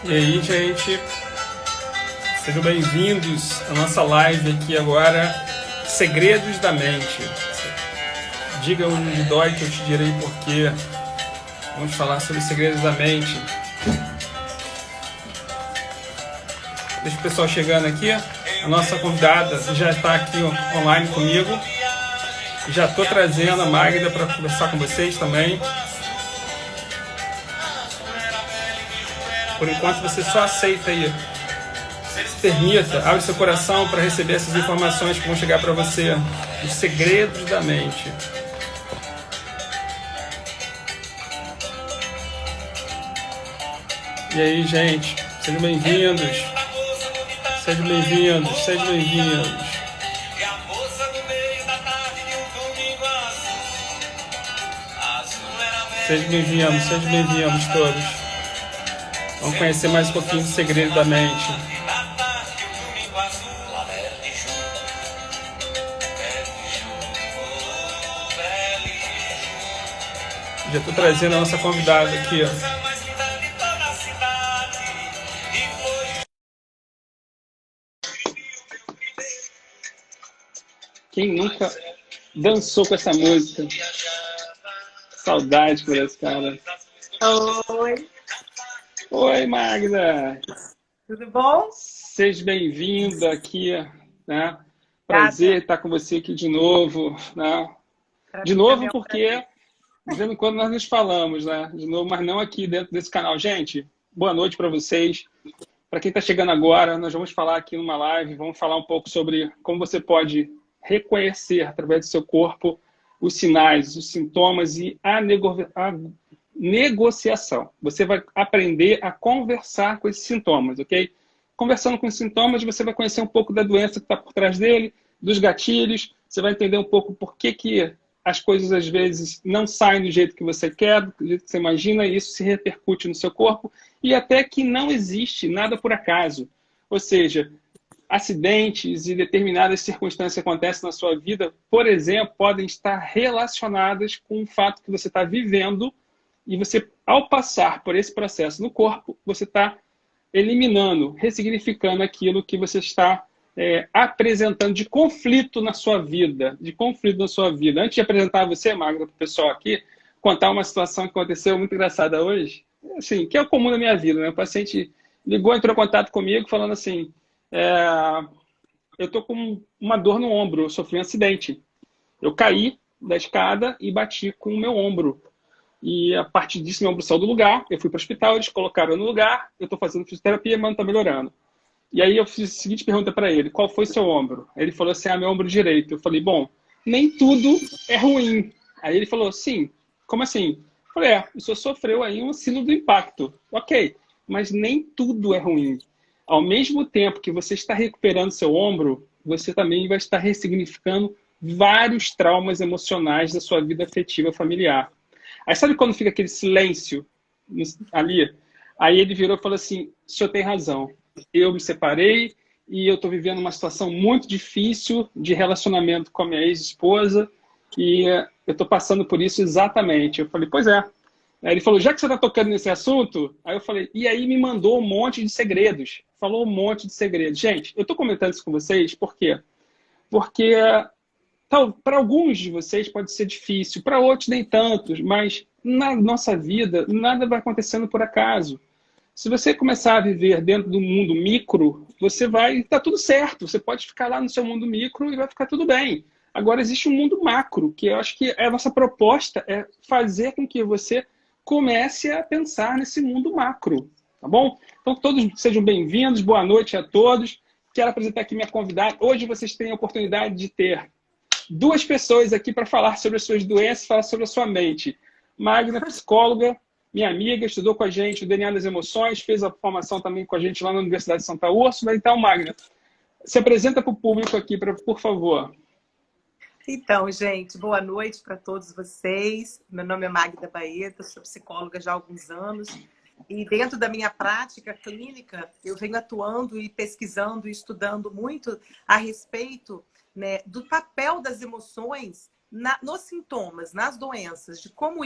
E aí, gente, sejam bem-vindos à nossa live aqui agora, Segredos da Mente. Diga onde dói que eu te direi porquê. Vamos falar sobre segredos da mente. Deixa o pessoal chegando aqui. A nossa convidada já está aqui online comigo. Já estou trazendo a Magda para conversar com vocês também. Por enquanto você só aceita aí. Se permita, abre seu coração para receber essas informações que vão chegar para você. Os segredos da mente. E aí, gente, sejam bem-vindos. Sejam bem-vindos, sejam bem-vindos. Sejam bem-vindos todos. Vamos conhecer mais um pouquinho do segredo da mente. Já estou trazendo a nossa convidada aqui, ó. Quem nunca dançou com essa música? Saudade por esse cara. Oi. Oi, Magda. Tudo bom? Seja bem-vinda aqui, né? Prazer estar com você aqui de novo, né? De novo porque de vez em quando nós nos falamos, né? De novo, mas não aqui dentro desse canal. Gente, boa noite para vocês. Para quem está chegando agora, nós vamos falar aqui numa live, vamos falar um pouco sobre como você pode reconhecer através do seu corpo os sinais, os sintomas e a negociação. Você vai aprender a conversar com esses sintomas, ok? Conversando com os sintomas, você vai conhecer um pouco da doença que está por trás dele, dos gatilhos, você vai entender um pouco por que as coisas às vezes não saem do jeito que você quer, do jeito que você imagina, e isso se repercute no seu corpo, e até que não existe nada por acaso. Ou seja, acidentes e determinadas circunstâncias que acontecem na sua vida, por exemplo, podem estar relacionadas com o fato que você está vivendo e você, ao passar por esse processo no corpo, você está eliminando, ressignificando aquilo que você está apresentando de conflito na sua vida, Antes de apresentar você, Magda, para o pessoal aqui, contar uma situação que aconteceu muito engraçada hoje, assim, que é o comum da minha vida, né? O paciente ligou, entrou em contato comigo falando assim, eu tô com uma dor no ombro, eu sofri um acidente. Eu caí da escada e bati com o meu ombro. E a partir disso, meu ombro saiu do lugar, eu fui para o hospital, eles colocaram no lugar, eu estou fazendo fisioterapia, mas não está melhorando. E aí eu fiz a seguinte pergunta para ele, qual foi seu ombro? Aí ele falou assim, meu ombro direito. Eu falei, bom, nem tudo é ruim. Aí ele falou, sim, como assim? Eu falei, o senhor sofreu aí um síndrome do impacto. Ok, mas nem tudo é ruim. Ao mesmo tempo que você está recuperando seu ombro, você também vai estar ressignificando vários traumas emocionais da sua vida afetiva familiar. Aí sabe quando fica aquele silêncio ali? Aí ele virou e falou assim, o senhor tem razão. Eu me separei e eu estou vivendo uma situação muito difícil de relacionamento com a minha ex-esposa e eu estou passando por isso exatamente. Eu falei, pois é. Aí ele falou, já que você está tocando nesse assunto, aí eu falei, e aí me mandou um monte de segredos. Falou um monte de segredos. Gente, eu estou comentando isso com vocês, por quê? Porque para alguns de vocês pode ser difícil, para outros nem tantos, mas na nossa vida nada vai acontecendo por acaso. Se você começar a viver dentro do mundo micro, você vai estar tudo certo. Você pode ficar lá no seu mundo micro e vai ficar tudo bem. Agora existe um mundo macro, que eu acho que a nossa proposta é fazer com que você comece a pensar nesse mundo macro, tá bom? Então todos sejam bem-vindos, boa noite a todos. Quero apresentar aqui minha convidada. Hoje vocês têm a oportunidade de ter duas pessoas aqui para falar sobre as suas doenças, falar sobre a sua mente. Magda, psicóloga, minha amiga, estudou com a gente o DNA das emoções, fez a formação também com a gente lá na Universidade de Santa Úrsula. Então, Magda, se apresenta para o público aqui, por favor. Então, gente, boa noite para todos vocês. Meu nome é Magda Baeta, sou psicóloga já há alguns anos. E dentro da minha prática clínica, eu venho atuando e pesquisando e estudando muito a respeito, né, do papel das emoções nos sintomas, nas doenças, de como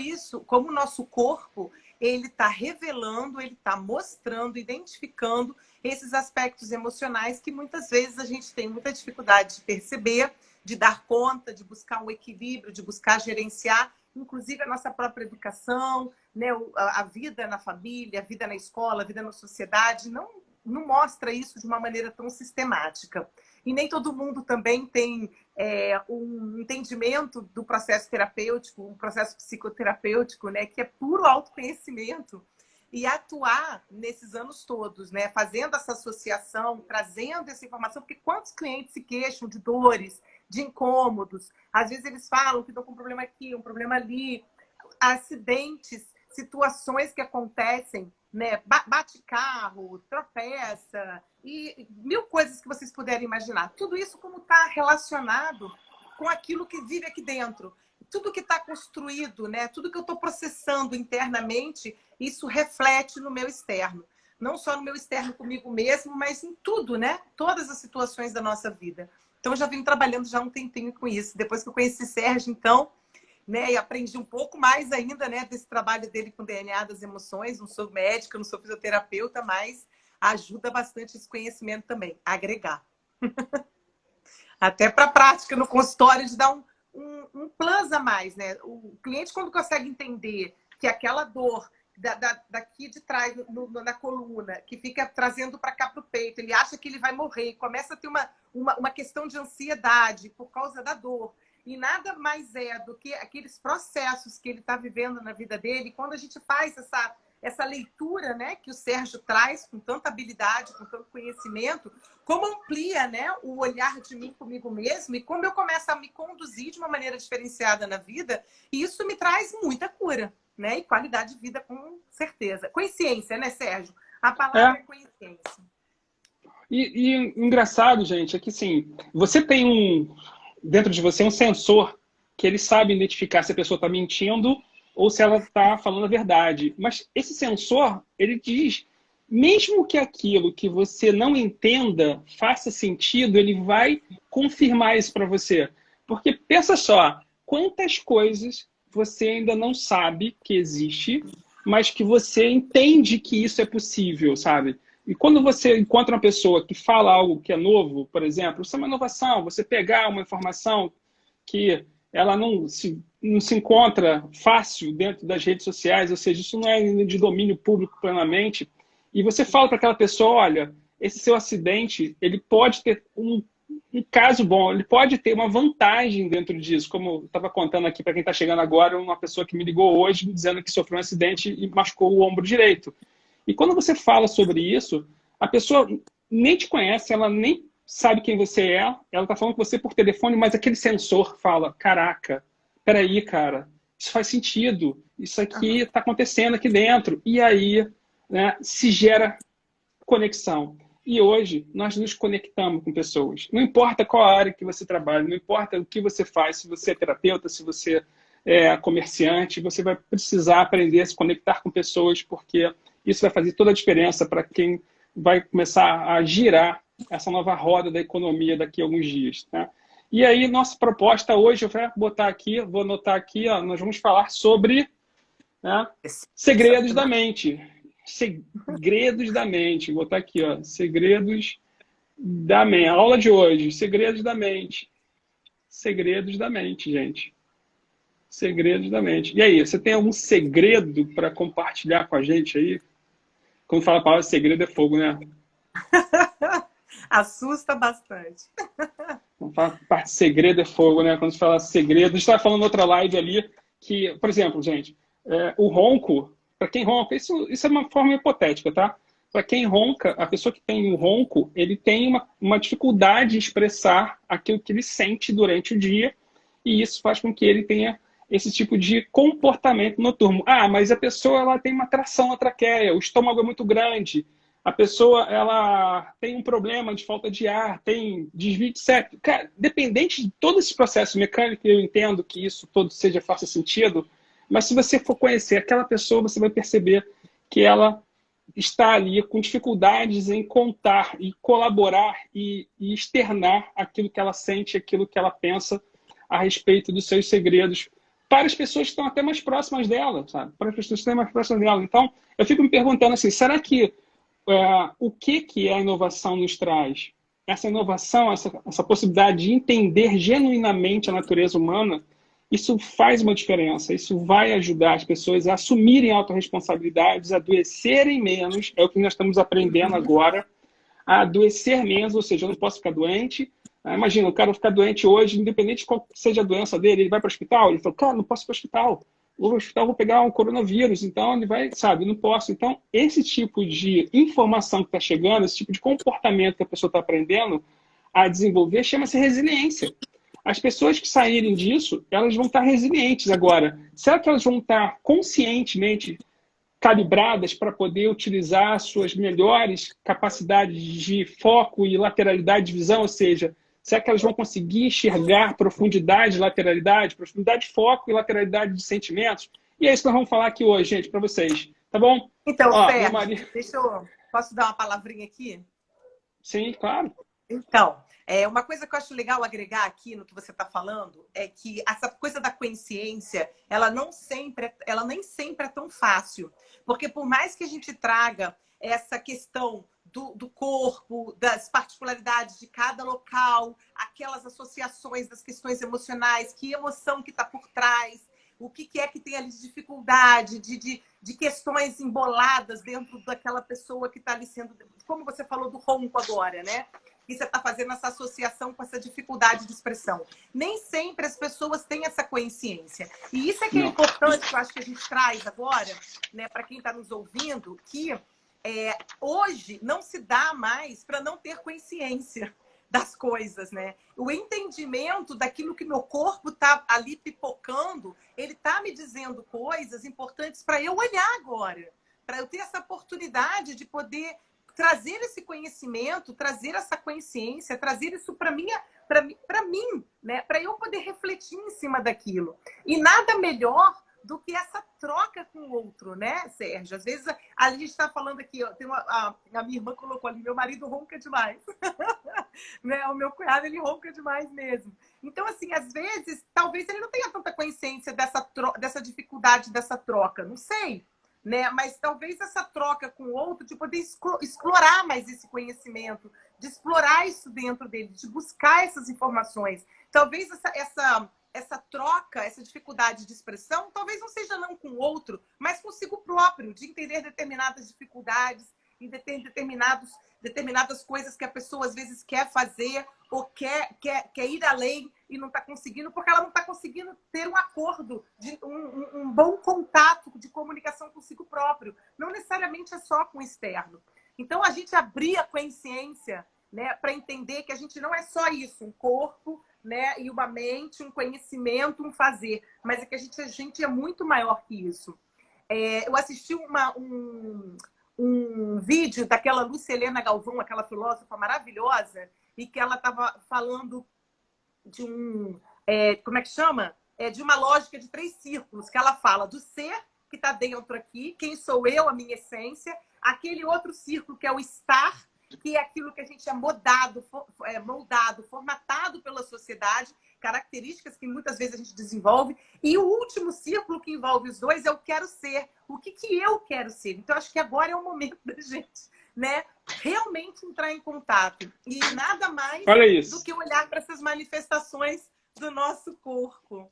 como o nosso corpo, ele está revelando, ele está mostrando, identificando esses aspectos emocionais que muitas vezes a gente tem muita dificuldade de perceber, de dar conta, de buscar um equilíbrio, de buscar gerenciar, inclusive a nossa própria educação, né? A vida na família, a vida na escola, a vida na sociedade, não mostra isso de uma maneira tão sistemática. E nem todo mundo também tem um entendimento do processo terapêutico, um processo psicoterapêutico, né? Que é puro autoconhecimento. E atuar nesses anos todos, né? Fazendo essa associação, trazendo essa informação, porque quantos clientes se queixam de dores, de incômodos? Às vezes eles falam que estão com um problema aqui, um problema ali, acidentes, situações que acontecem, né? Bate carro, tropeça e mil coisas que vocês puderem imaginar. Tudo isso como está relacionado com aquilo que vive aqui dentro. Tudo que está construído, né? Tudo que eu estou processando internamente, isso reflete no meu externo. Não só no meu externo comigo mesmo, mas em tudo, né? Todas as situações da nossa vida. Então, eu já vim trabalhando já há um tempinho com isso. Depois que eu conheci Sérgio, então, né? E aprendi um pouco mais ainda, né? Desse trabalho dele com DNA das emoções. Não sou médica, não sou fisioterapeuta, mas ajuda bastante esse conhecimento também, a agregar. Até para a prática no consultório de dar um plus a mais, né? O cliente, quando consegue entender que aquela dor daqui de trás, na coluna, que fica trazendo para cá para o peito, ele acha que ele vai morrer, começa a ter uma questão de ansiedade por causa da dor. E nada mais é do que aqueles processos que ele está vivendo na vida dele. Quando a gente faz essa leitura, né, que o Sérgio traz com tanta habilidade, com tanto conhecimento, como amplia, né, o olhar de mim comigo mesmo e como eu começo a me conduzir de uma maneira diferenciada na vida, e isso me traz muita cura, né, e qualidade de vida com certeza. Consciência, né, Sérgio? A palavra é consciência. E engraçado, gente, é que sim, você tem dentro de você um sensor que ele sabe identificar se a pessoa está mentindo ou se ela está falando a verdade. Mas esse sensor, ele diz, mesmo que aquilo que você não entenda faça sentido, ele vai confirmar isso para você. Porque pensa só, quantas coisas você ainda não sabe que existe, mas que você entende que isso é possível, sabe? E quando você encontra uma pessoa que fala algo que é novo, por exemplo, isso é uma inovação, você pegar uma informação que ela não se encontra fácil dentro das redes sociais, ou seja, isso não é de domínio público plenamente, e você fala para aquela pessoa, olha, esse seu acidente, ele pode ter um caso bom, ele pode ter uma vantagem dentro disso, como eu estava contando aqui para quem está chegando agora, uma pessoa que me ligou hoje dizendo que sofreu um acidente e machucou o ombro direito. E quando você fala sobre isso, a pessoa nem te conhece, ela nem sabe quem você é, ela está falando com você por telefone, mas aquele sensor fala, caraca, peraí, cara, isso faz sentido, isso aqui está acontecendo aqui dentro. E aí, né, se gera conexão. E hoje, nós nos conectamos com pessoas. Não importa qual área que você trabalha, não importa o que você faz, se você é terapeuta, se você é comerciante, você vai precisar aprender a se conectar com pessoas, porque isso vai fazer toda a diferença para quem vai começar a girar essa nova roda da economia daqui a alguns dias. Né? E aí, nossa proposta hoje, eu vou botar aqui, vou anotar aqui, ó, nós vamos falar sobre, né, segredos da mente. Segredos da mente. Vou botar aqui, ó, segredos da mente. A aula de hoje, segredos da mente. Segredos da mente, gente. Segredos da mente. E aí, você tem algum segredo para compartilhar com a gente aí? Quando fala a palavra segredo é fogo, né? Assusta bastante. Quando fala parte segredo é fogo, né? Quando se fala segredo. A gente estava falando outra live ali que, por exemplo, gente, o ronco, para quem ronca, isso é uma forma hipotética, tá? Para quem ronca, a pessoa que tem um ronco, ele tem uma dificuldade de expressar aquilo que ele sente durante o dia, e isso faz com que ele tenha esse tipo de comportamento noturno. Ah, mas a pessoa ela tem uma tração na traqueia, o estômago é muito grande, a pessoa ela tem um problema de falta de ar, tem desvio de septo. Cara, dependente de todo esse processo mecânico, eu entendo que isso todo faça sentido, mas se você for conhecer aquela pessoa, você vai perceber que ela está ali com dificuldades em contar e colaborar e externar aquilo que ela sente, aquilo que ela pensa a respeito dos seus segredos para as pessoas que estão até mais próximas dela, sabe? Para as pessoas que estão mais próximas dela. Então, eu fico me perguntando assim, será que o que a inovação nos traz? Essa inovação, essa possibilidade de entender genuinamente a natureza humana, isso faz uma diferença. Isso vai ajudar as pessoas a assumirem autorresponsabilidades, a adoecerem menos, é o que nós estamos aprendendo agora, a adoecer menos, ou seja, eu não posso ficar doente. Imagina, o cara ficar doente hoje, independente de qual seja a doença dele, ele vai para o hospital, ele fala, cara, não posso ir para o hospital. Vou ao hospital, vou pegar um coronavírus, então ele vai, sabe, não posso. Então, esse tipo de informação que está chegando, esse tipo de comportamento que a pessoa está aprendendo a desenvolver, chama-se resiliência. As pessoas que saírem disso, elas vão estar resilientes. Agora, será que elas vão estar conscientemente calibradas para poder utilizar suas melhores capacidades de foco e lateralidade de visão? Ou seja, será que elas vão conseguir enxergar profundidade, lateralidade, profundidade de foco e lateralidade de sentimentos? E é isso que nós vamos falar aqui hoje, gente, para vocês. Tá bom? Então, Sérgio, posso dar uma palavrinha aqui? Sim, claro. Então, uma coisa que eu acho legal agregar aqui no que você está falando é que essa coisa da consciência, ela nem sempre é tão fácil. Porque por mais que a gente traga essa questão do corpo, das particularidades de cada local, aquelas associações das questões emocionais, que emoção que está por trás, o que é que tem ali de dificuldade, de questões emboladas dentro daquela pessoa que está ali sendo... Como você falou do ronco agora, né? E você está fazendo essa associação com essa dificuldade de expressão. Nem sempre as pessoas têm essa consciência. E isso é que é importante, que eu acho que a gente traz agora, né, para quem está nos ouvindo, que hoje não se dá mais para não ter consciência das coisas, né? O entendimento daquilo que meu corpo está ali pipocando, ele está me dizendo coisas importantes para eu olhar agora, para eu ter essa oportunidade de poder trazer esse conhecimento, trazer essa consciência, trazer isso para mim, né? Para eu poder refletir em cima daquilo. E nada melhor do que essa troca com o outro, né, Sérgio? Às vezes a gente está falando aqui, ó, a minha irmã colocou ali, meu marido ronca demais. Né? O meu cunhado, ele ronca demais mesmo. Então, assim, às vezes, talvez ele não tenha tanta consciência dessa dificuldade dessa troca, não sei. Né? Mas talvez essa troca com o outro, de poder explorar mais esse conhecimento, de explorar isso dentro dele, de buscar essas informações. Talvez essa troca, essa dificuldade de expressão, talvez não seja não com o outro, mas consigo próprio, de entender determinadas dificuldades e determinadas coisas que a pessoa às vezes quer fazer ou quer ir além e não está conseguindo, porque ela não está conseguindo ter um acordo, um bom contato de comunicação consigo próprio. Não necessariamente é só com o externo. Então, a gente abrir a consciência, né, para entender que a gente não é só isso, um corpo, né, e uma mente, um conhecimento, um fazer, mas é que a gente é muito maior que isso. Eu assisti um vídeo daquela Lúcia Helena Galvão, aquela filósofa maravilhosa, e que ela estava falando de como é que chama? De uma lógica de 3 círculos, que ela fala do ser que está dentro aqui, quem sou eu, a minha essência, aquele outro círculo que é o estar, que é aquilo que a gente é moldado, formatado pela sociedade, características que muitas vezes a gente desenvolve. E o último círculo que envolve os dois é o quero ser. O que eu quero ser? Então, acho que agora é o momento da gente, né, realmente entrar em contato. E nada mais do que olhar para essas manifestações do nosso corpo.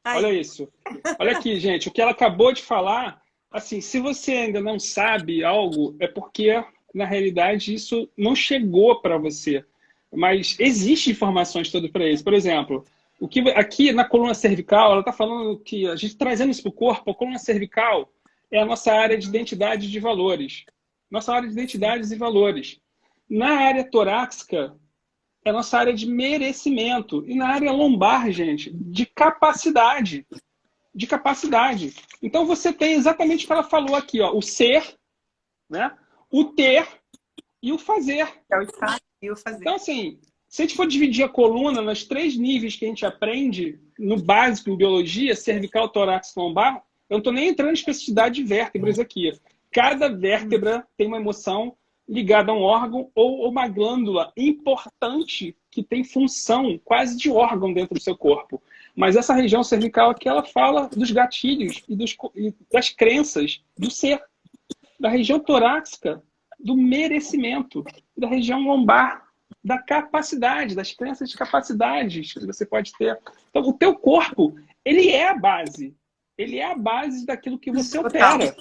Aí. Olha isso. Olha aqui, gente. O que ela acabou de falar, assim, se você ainda não sabe algo, é porque, na realidade, isso não chegou para você. Mas existem informações todas para isso. Por exemplo, aqui na coluna cervical, ela está falando que a gente trazendo isso para o corpo, a coluna cervical é a nossa área de identidade de valores. Nossa área de identidades e valores. Na área torácica, é a nossa área de merecimento. E na área lombar, gente, de capacidade. De capacidade. Então, você tem exatamente o que ela falou aqui, ó, o ser, né? O ter e o fazer. É o estar e o fazer. Então, assim, se a gente for dividir a coluna nos 3 níveis que a gente aprende no básico em biologia, cervical, torácico, lombar, eu não estou nem entrando em especificidade de vértebras aqui. Cada vértebra tem uma emoção, ligada a um órgão ou uma glândula importante que tem função quase de órgão dentro do seu corpo. Mas essa região cervical aqui, ela fala dos gatilhos e das crenças do ser, da região torácica, do merecimento, da região lombar, da capacidade, das crenças de capacidades que você pode ter. Então, o teu corpo, ele é a base. Ele é a base daquilo que você opera.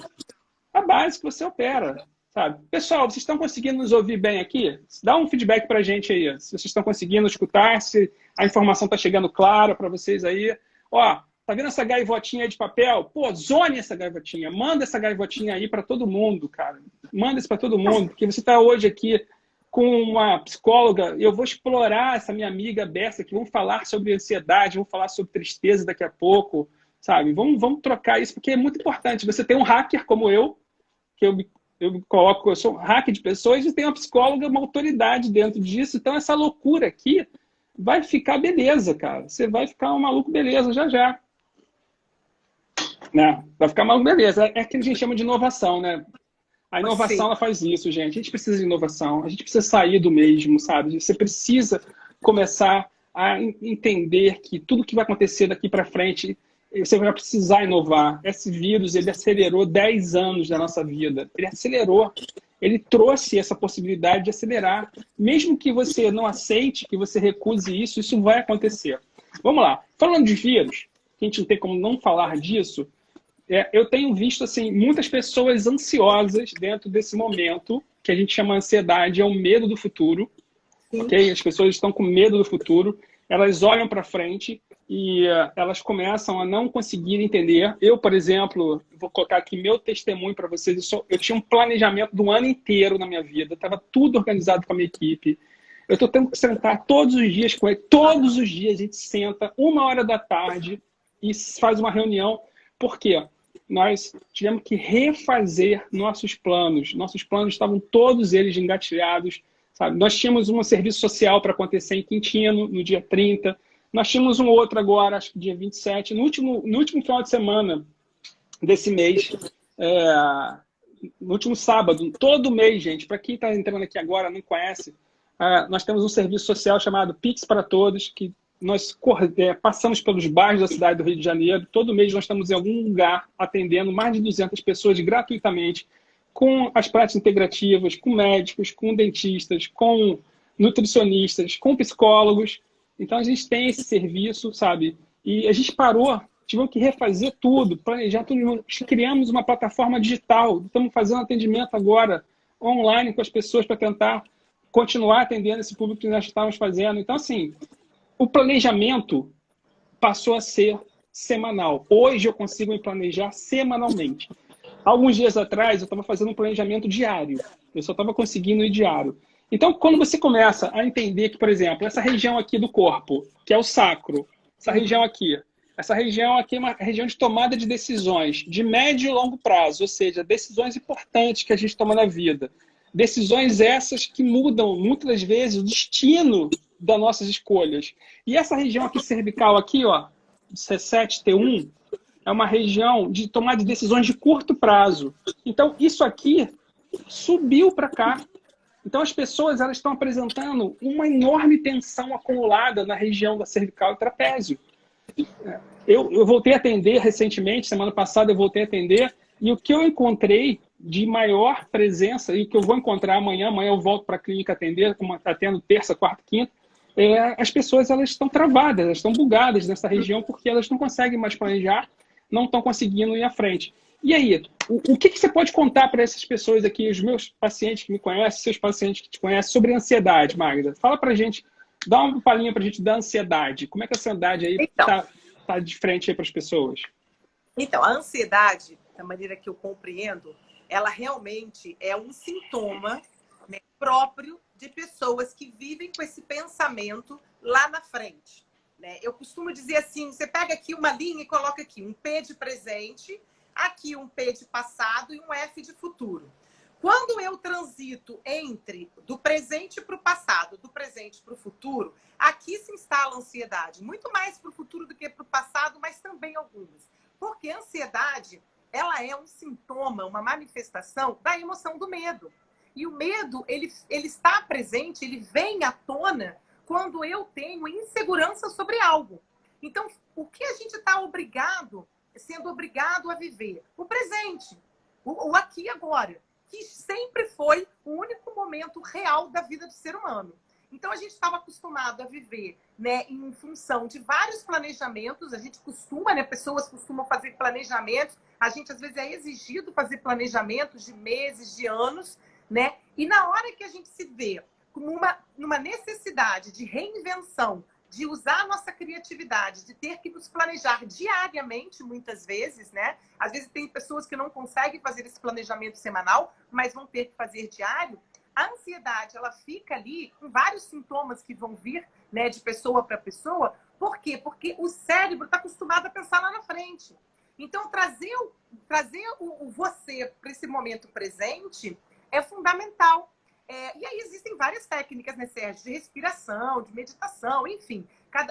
A base que você opera, sabe? Pessoal, vocês estão conseguindo nos ouvir bem aqui? Dá um feedback pra gente aí. Se vocês estão conseguindo escutar, se a informação está chegando clara para vocês aí. Ó, tá vendo essa gaivotinha aí de papel? Pô, zone essa gaivotinha. Manda essa gaivotinha aí para todo mundo, cara. Manda isso para todo mundo, porque você está hoje aqui com uma psicóloga. Eu vou explorar essa minha amiga Bessa aqui. Vamos falar sobre ansiedade, vamos falar sobre tristeza daqui a pouco, sabe? Vamos trocar isso, porque é muito importante. Você tem um hacker como eu, que eu me coloco, eu sou um hacker de pessoas e tenho uma psicóloga, uma autoridade dentro disso. Então, essa loucura aqui vai ficar beleza, cara. Você vai ficar um maluco beleza já já. Né? Vai ficar maluco beleza. É o que a gente chama de inovação, né? A inovação, ela faz isso, gente. A gente precisa de inovação. A gente precisa sair do mesmo, sabe? Você precisa começar a entender que tudo que vai acontecer daqui para frente, você vai precisar inovar. Esse vírus, ele acelerou 10 anos da nossa vida. Ele acelerou. Ele trouxe essa possibilidade de acelerar. Mesmo que você não aceite, que você recuse isso, isso vai acontecer. Vamos lá. Falando de vírus, que a gente não tem como não falar disso, eu tenho visto assim, muitas pessoas ansiosas dentro desse momento, que a gente chama ansiedade, é o medo do futuro. Okay? As pessoas estão com medo do futuro, elas olham para frente e elas começam a não conseguir entender. Eu, por exemplo, vou colocar aqui meu testemunho para vocês. Eu tinha um planejamento do ano inteiro na minha vida, estava tudo organizado com a minha equipe. Eu estou tendo que sentar todos os dias com ele. Todos os dias a gente senta 1h da tarde e faz uma reunião. Por quê? Nós tivemos que refazer nossos planos. Nossos planos estavam todos eles engatilhados. Sabe? Nós tínhamos um serviço social para acontecer em Quintino, no dia 30. Nós tínhamos um outro agora, acho que dia 27. No último final de semana desse mês, no último sábado, todo mês, gente, para quem está entrando aqui agora, não conhece, nós temos um serviço social chamado Pix para Todos, que nós passamos pelos bairros da cidade do Rio de Janeiro. Todo mês nós estamos em algum lugar atendendo mais de 200 pessoas gratuitamente, com as práticas integrativas, com médicos, com dentistas, com nutricionistas, com psicólogos. Então, a gente tem esse serviço, sabe? E a gente parou, tivemos que refazer tudo, planejar tudo. Criamos uma plataforma digital. Estamos fazendo atendimento agora online com as pessoas para tentar continuar atendendo esse público que nós estávamos fazendo. Então, assim, o planejamento passou a ser semanal. Hoje eu consigo me planejar semanalmente. Alguns dias atrás eu estava fazendo um planejamento diário. Eu só estava conseguindo ir diário. Então, quando você começa a entender que, por exemplo, essa região aqui do corpo, que é o sacro, essa região aqui é uma região de tomada de decisões de médio e longo prazo, ou seja, decisões importantes que a gente toma na vida. Decisões essas que mudam, muitas vezes, o destino das nossas escolhas. E essa região aqui cervical, aqui, ó, C7, T1, é uma região de tomada de decisões de curto prazo. Então, isso aqui subiu para cá. Então, as pessoas elas estão apresentando uma enorme tensão acumulada na região da cervical e trapézio. Eu voltei a atender recentemente, semana passada eu voltei a atender, e o que eu encontrei de maior presença, e o que eu vou encontrar amanhã eu volto para a clínica atender, como atendo terça, quarta, quinta, as pessoas elas estão travadas, elas estão bugadas nessa região porque elas não conseguem mais planejar, não estão conseguindo ir à frente. E aí, o que você pode contar para essas pessoas aqui, os meus pacientes que me conhecem, seus pacientes que te conhecem, sobre ansiedade, Magda? Fala para a gente, dá uma palhinha para a gente da ansiedade. Como é que a ansiedade aí tá de frente aí para as pessoas? Então, a ansiedade, da maneira que eu compreendo, ela realmente é um sintoma, né, próprio de pessoas que vivem com esse pensamento lá na frente. Né? Eu costumo dizer assim, você pega aqui uma linha e coloca aqui um P de presente, aqui um P de passado e um F de futuro. Quando eu transito entre do presente para o passado, do presente para o futuro, aqui se instala a ansiedade. Muito mais para o futuro do que para o passado, mas também algumas. Porque a ansiedade, ela é um sintoma, uma manifestação da emoção do medo. E o medo, ele está presente, ele vem à tona quando eu tenho insegurança sobre algo. Então, o que a gente está sendo obrigado a viver? O presente, o aqui e agora, que sempre foi o único momento real da vida do ser humano. Então, a gente estava acostumado a viver, né, em função de vários planejamentos. A gente costuma, né, pessoas costumam fazer planejamentos. A gente, às vezes, é exigido fazer planejamentos de meses, de anos, né? E na hora que a gente se vê numa necessidade de reinvenção, de usar a nossa criatividade, de ter que nos planejar diariamente, muitas vezes, né? Às vezes tem pessoas que não conseguem fazer esse planejamento semanal, mas vão ter que fazer diário. A ansiedade, ela fica ali com vários sintomas que vão vir, né, de pessoa para pessoa. Por quê? Porque o cérebro está acostumado a pensar lá na frente. Então, trazer o você para esse momento presente é fundamental. E aí existem várias técnicas, né, Sérgio? De respiração, de meditação, enfim.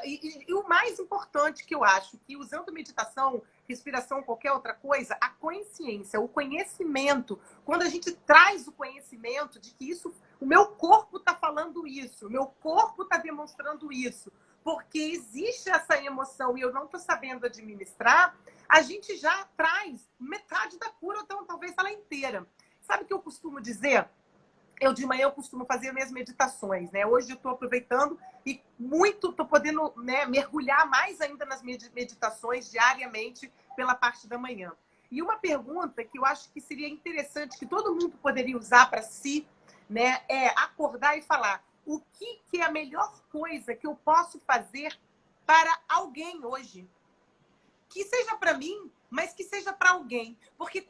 E o mais importante que eu acho, que usando meditação, respiração, qualquer outra coisa, a consciência, o conhecimento. Quando a gente traz o conhecimento de que isso, o meu corpo está falando isso, o meu corpo está demonstrando isso, porque existe essa emoção e eu não estou sabendo administrar, a gente já traz metade da cura, ou então talvez ela inteira. Sabe o que eu costumo dizer? De manhã eu costumo fazer minhas meditações, né? Hoje eu estou aproveitando e estou podendo, né, mergulhar mais ainda nas meditações diariamente pela parte da manhã. E uma pergunta que eu acho que seria interessante, que todo mundo poderia usar para si, né, é acordar e falar: o que é a melhor coisa que eu posso fazer para alguém hoje? Que seja para mim, mas que seja para alguém. Porque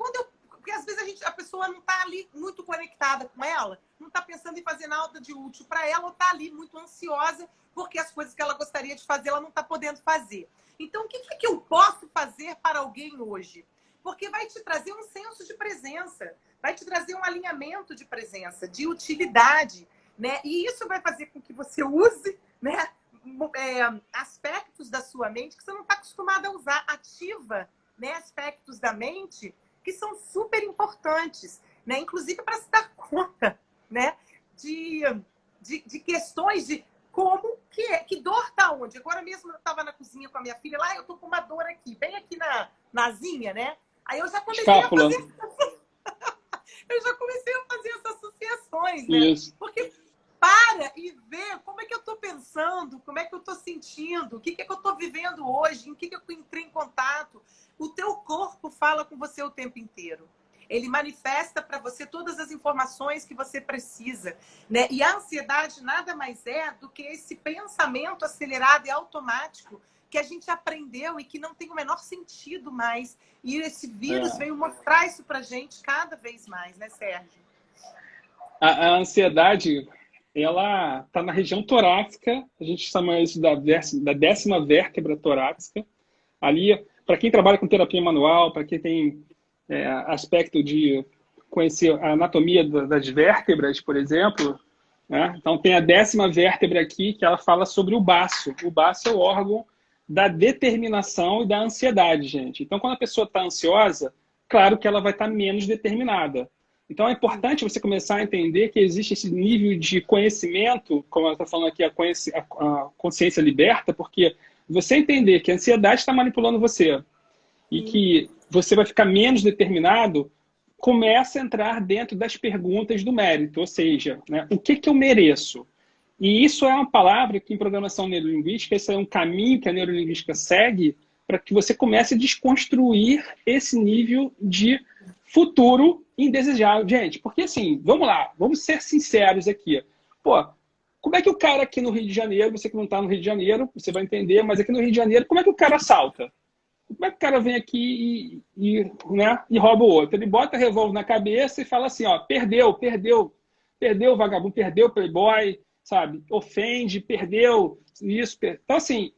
às vezes a pessoa não está ali muito conectada com ela, não está pensando em fazer nada de útil para ela, ou está ali muito ansiosa porque as coisas que ela gostaria de fazer, ela não está podendo fazer. Então, o que eu posso fazer para alguém hoje? Porque vai te trazer um senso de presença, vai te trazer um alinhamento de presença, de utilidade, né? E isso vai fazer com que você use, né, aspectos da sua mente que você não está acostumado a usar, ativa, né, aspectos da mente que são super importantes, né? Inclusive para se dar conta, né, de questões de como que dor está onde. Agora mesmo eu estava na cozinha com a minha filha, lá eu tô com uma dor aqui, bem aqui na asinha, né? Aí eu já comecei Escápula. a fazer essas associações, né? Isso. Porque para e vê como é que eu estou pensando, como é que eu estou sentindo, o que é que eu estou vivendo hoje, em que eu entrei em contato. O teu corpo fala com você o tempo inteiro. Ele manifesta para você todas as informações que você precisa, né? E a ansiedade nada mais é do que esse pensamento acelerado e automático que a gente aprendeu e que não tem o menor sentido mais. E esse vírus veio mostrar isso para a gente cada vez mais, né, Sérgio? A ansiedade, ela está na região torácica, a gente chama isso da 10ª vértebra torácica. Ali, para quem trabalha com terapia manual, para quem tem aspecto de conhecer a anatomia das vértebras, por exemplo, né? Então tem a 10ª vértebra aqui, que ela fala sobre o baço. O baço é o órgão da determinação e da ansiedade, gente. Então, quando a pessoa está ansiosa, claro que ela vai estar menos determinada. Então, é importante você começar a entender que existe esse nível de conhecimento, como ela está falando aqui, a consciência liberta, porque você entender que a ansiedade está manipulando você e que você vai ficar menos determinado, começa a entrar dentro das perguntas do mérito, ou seja, né, o que eu mereço? E isso é uma palavra que em programação neurolinguística, esse é um caminho que a neurolinguística segue para que você comece a desconstruir esse nível de futuro indesejável. Gente, porque assim, vamos lá, vamos ser sinceros aqui. Pô, como é que o cara aqui no Rio de Janeiro, você que não está no Rio de Janeiro, você vai entender, mas aqui no Rio de Janeiro, como é que o cara assalta? Como é que o cara vem aqui e rouba o outro? Ele bota revólver na cabeça e fala assim, ó, perdeu, vagabundo, perdeu, playboy, sabe? Ofende, perdeu isso. Então, assim,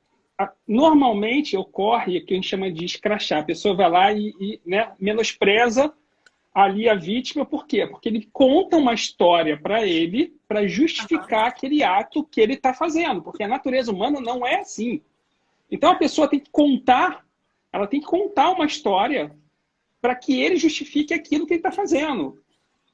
normalmente ocorre o que a gente chama de escrachar. A pessoa vai lá e né, menospreza ali a vítima. Por quê? Porque ele conta uma história para ele para justificar aquele ato que ele está fazendo. Porque a natureza humana não é assim. Então, a pessoa tem que contar, ela tem que contar uma história para que ele justifique aquilo que ele está fazendo.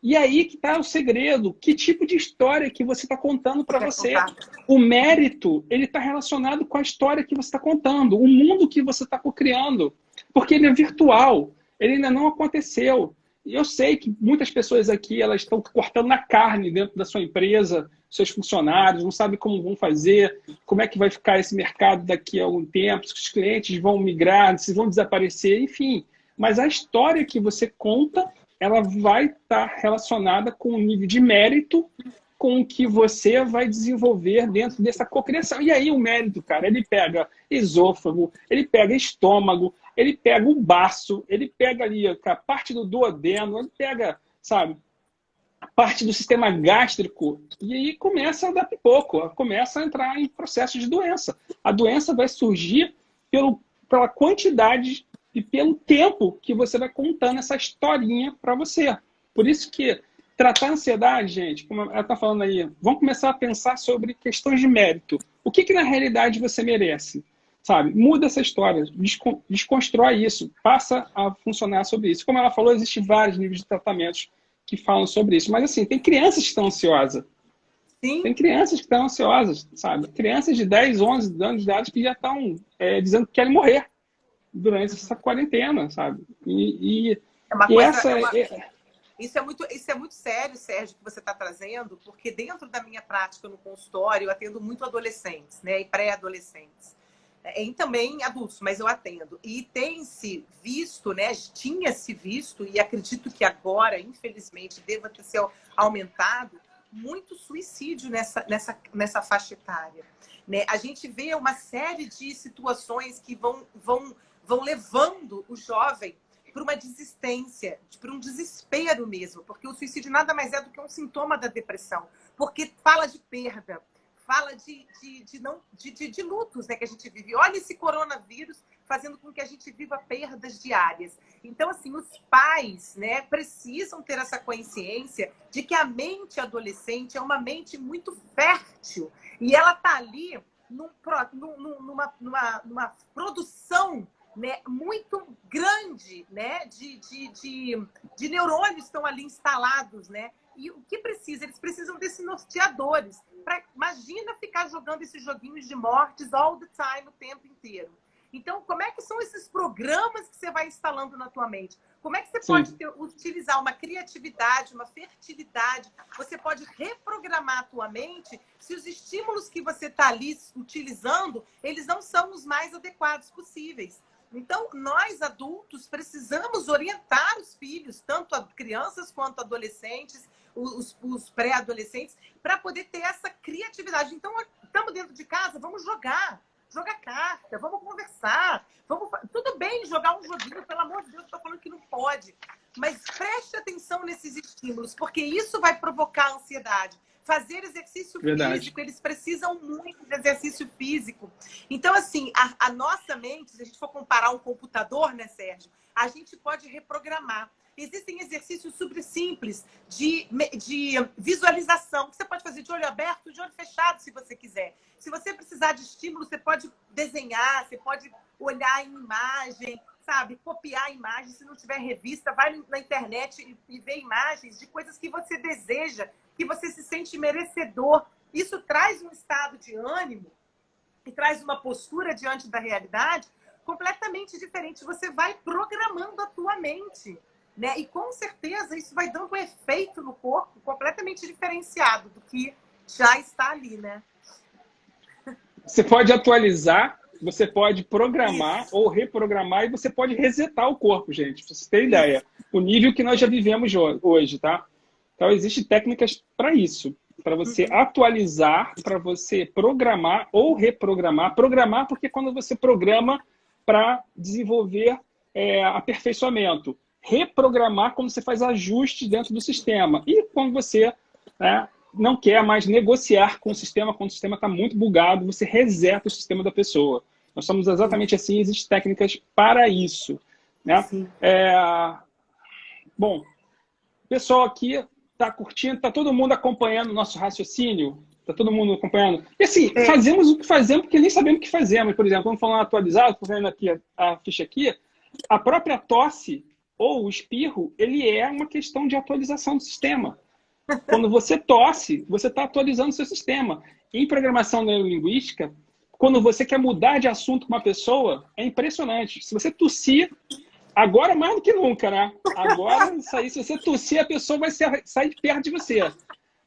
E aí que está o segredo. Que tipo de história que você está contando para você? Contar. O mérito, ele está relacionado com a história que você está contando, o mundo que você está criando. Porque ele é virtual, ele ainda não aconteceu. E eu sei que muitas pessoas aqui elas estão cortando na carne dentro da sua empresa, seus funcionários, não sabem como vão fazer, como é que vai ficar esse mercado daqui a algum tempo, se os clientes vão migrar, se vão desaparecer, enfim. Mas a história que você conta, ela vai estar relacionada com o nível de mérito com o que você vai desenvolver dentro dessa cocriação. E aí o mérito, cara, ele pega esôfago, ele pega estômago, ele pega o baço, ele pega ali a parte do duodeno, ele pega, sabe, a parte do sistema gástrico, e aí começa a dar pipoco, começa a entrar em processo de doença. A doença vai surgir pela quantidade e pelo tempo que você vai contando essa historinha para você. Por isso que tratar a ansiedade, gente, como ela está falando aí, vamos começar a pensar sobre questões de mérito. O que na realidade você merece? Sabe? Muda essa história, desconstrói isso, passa a funcionar sobre isso. Como ela falou, existem vários níveis de tratamentos que falam sobre isso. Mas assim, tem crianças que estão ansiosas. Sim. Tem crianças que estão ansiosas, sabe? Crianças de 10, 11 anos de idade que já estão dizendo que querem morrer durante essa quarentena, sabe? É uma coisa, essa isso é muito sério, Sérgio, que você está trazendo, porque dentro da minha prática no consultório, eu atendo muito adolescentes, né, e pré-adolescentes. E também adultos, mas eu atendo. E tem-se visto, né, tinha-se visto, e acredito que agora, infelizmente, deva ter se aumentado, muito suicídio nessa faixa etária. Né? A gente vê uma série de situações que vão levando o jovem para uma desistência, para um desespero mesmo, porque o suicídio nada mais é do que um sintoma da depressão, porque fala de perda, fala de lutos, né, que a gente vive. Olha esse coronavírus fazendo com que a gente viva perdas diárias. Então, assim, os pais, né, precisam ter essa consciência de que a mente adolescente é uma mente muito fértil e ela está ali numa produção, né, muito grande, né, de neurônios estão ali instalados, né? E o que precisa? Eles precisam desses norteadores. Imagina ficar jogando esses joguinhos de mortes all the time, o tempo inteiro. Então, como é que são esses programas que você vai instalando na tua mente? Como é que você pode utilizar uma criatividade, uma fertilidade? Você pode reprogramar a tua mente se os estímulos que você está ali utilizando, eles não são os mais adequados possíveis. Então, nós adultos precisamos orientar os filhos, tanto crianças quanto adolescentes, os pré-adolescentes, para poder ter essa criatividade. Então, estamos dentro de casa, vamos jogar carta, vamos conversar. Tudo bem jogar um joguinho, pelo amor de Deus, estou falando que não pode. Mas preste atenção nesses estímulos, porque isso vai provocar ansiedade. Fazer exercício físico, eles precisam muito de exercício físico. Então, assim, a nossa mente, se a gente for comparar um computador, né, Sérgio? A gente pode reprogramar. Existem exercícios super simples de visualização, que você pode fazer de olho aberto, de olho fechado, se você quiser. Se você precisar de estímulo, você pode desenhar, você pode olhar em imagem, sabe? Copiar a imagem, se não tiver revista, vai na internet e vê imagens de coisas que você deseja, que você se sente merecedor. Isso traz um estado de ânimo e traz uma postura diante da realidade completamente diferente. Você vai programando a tua mente, né? E com certeza isso vai dando um efeito no corpo completamente diferenciado do que já está ali, né? Você pode atualizar, você pode programar ou reprogramar e você pode resetar o corpo, gente, pra você ter ideia. O nível que nós já vivemos hoje, tá? Então, existem técnicas para isso. Para você atualizar, para você programar ou reprogramar. Programar porque quando você programa para desenvolver aperfeiçoamento. Reprogramar quando você faz ajustes dentro do sistema. E quando você não quer mais negociar com o sistema, quando o sistema está muito bugado, você reseta o sistema da pessoa. Nós somos exatamente assim, existem técnicas para isso. Né? Bom, o pessoal aqui está curtindo, está todo mundo acompanhando o nosso raciocínio? Está todo mundo acompanhando? E assim, fazemos o que fazemos porque nem sabemos o que fazemos. Por exemplo, vamos falar atualizado, estou vendo aqui a ficha aqui, a própria tosse ou o espirro, ele é uma questão de atualização do sistema. Quando você tosse, você está atualizando o seu sistema. Em programação neurolinguística, quando você quer mudar de assunto com uma pessoa, é impressionante. Se você tossir, agora mais do que nunca, né? Agora, isso aí, se você tossir, a pessoa vai sair de perto de você.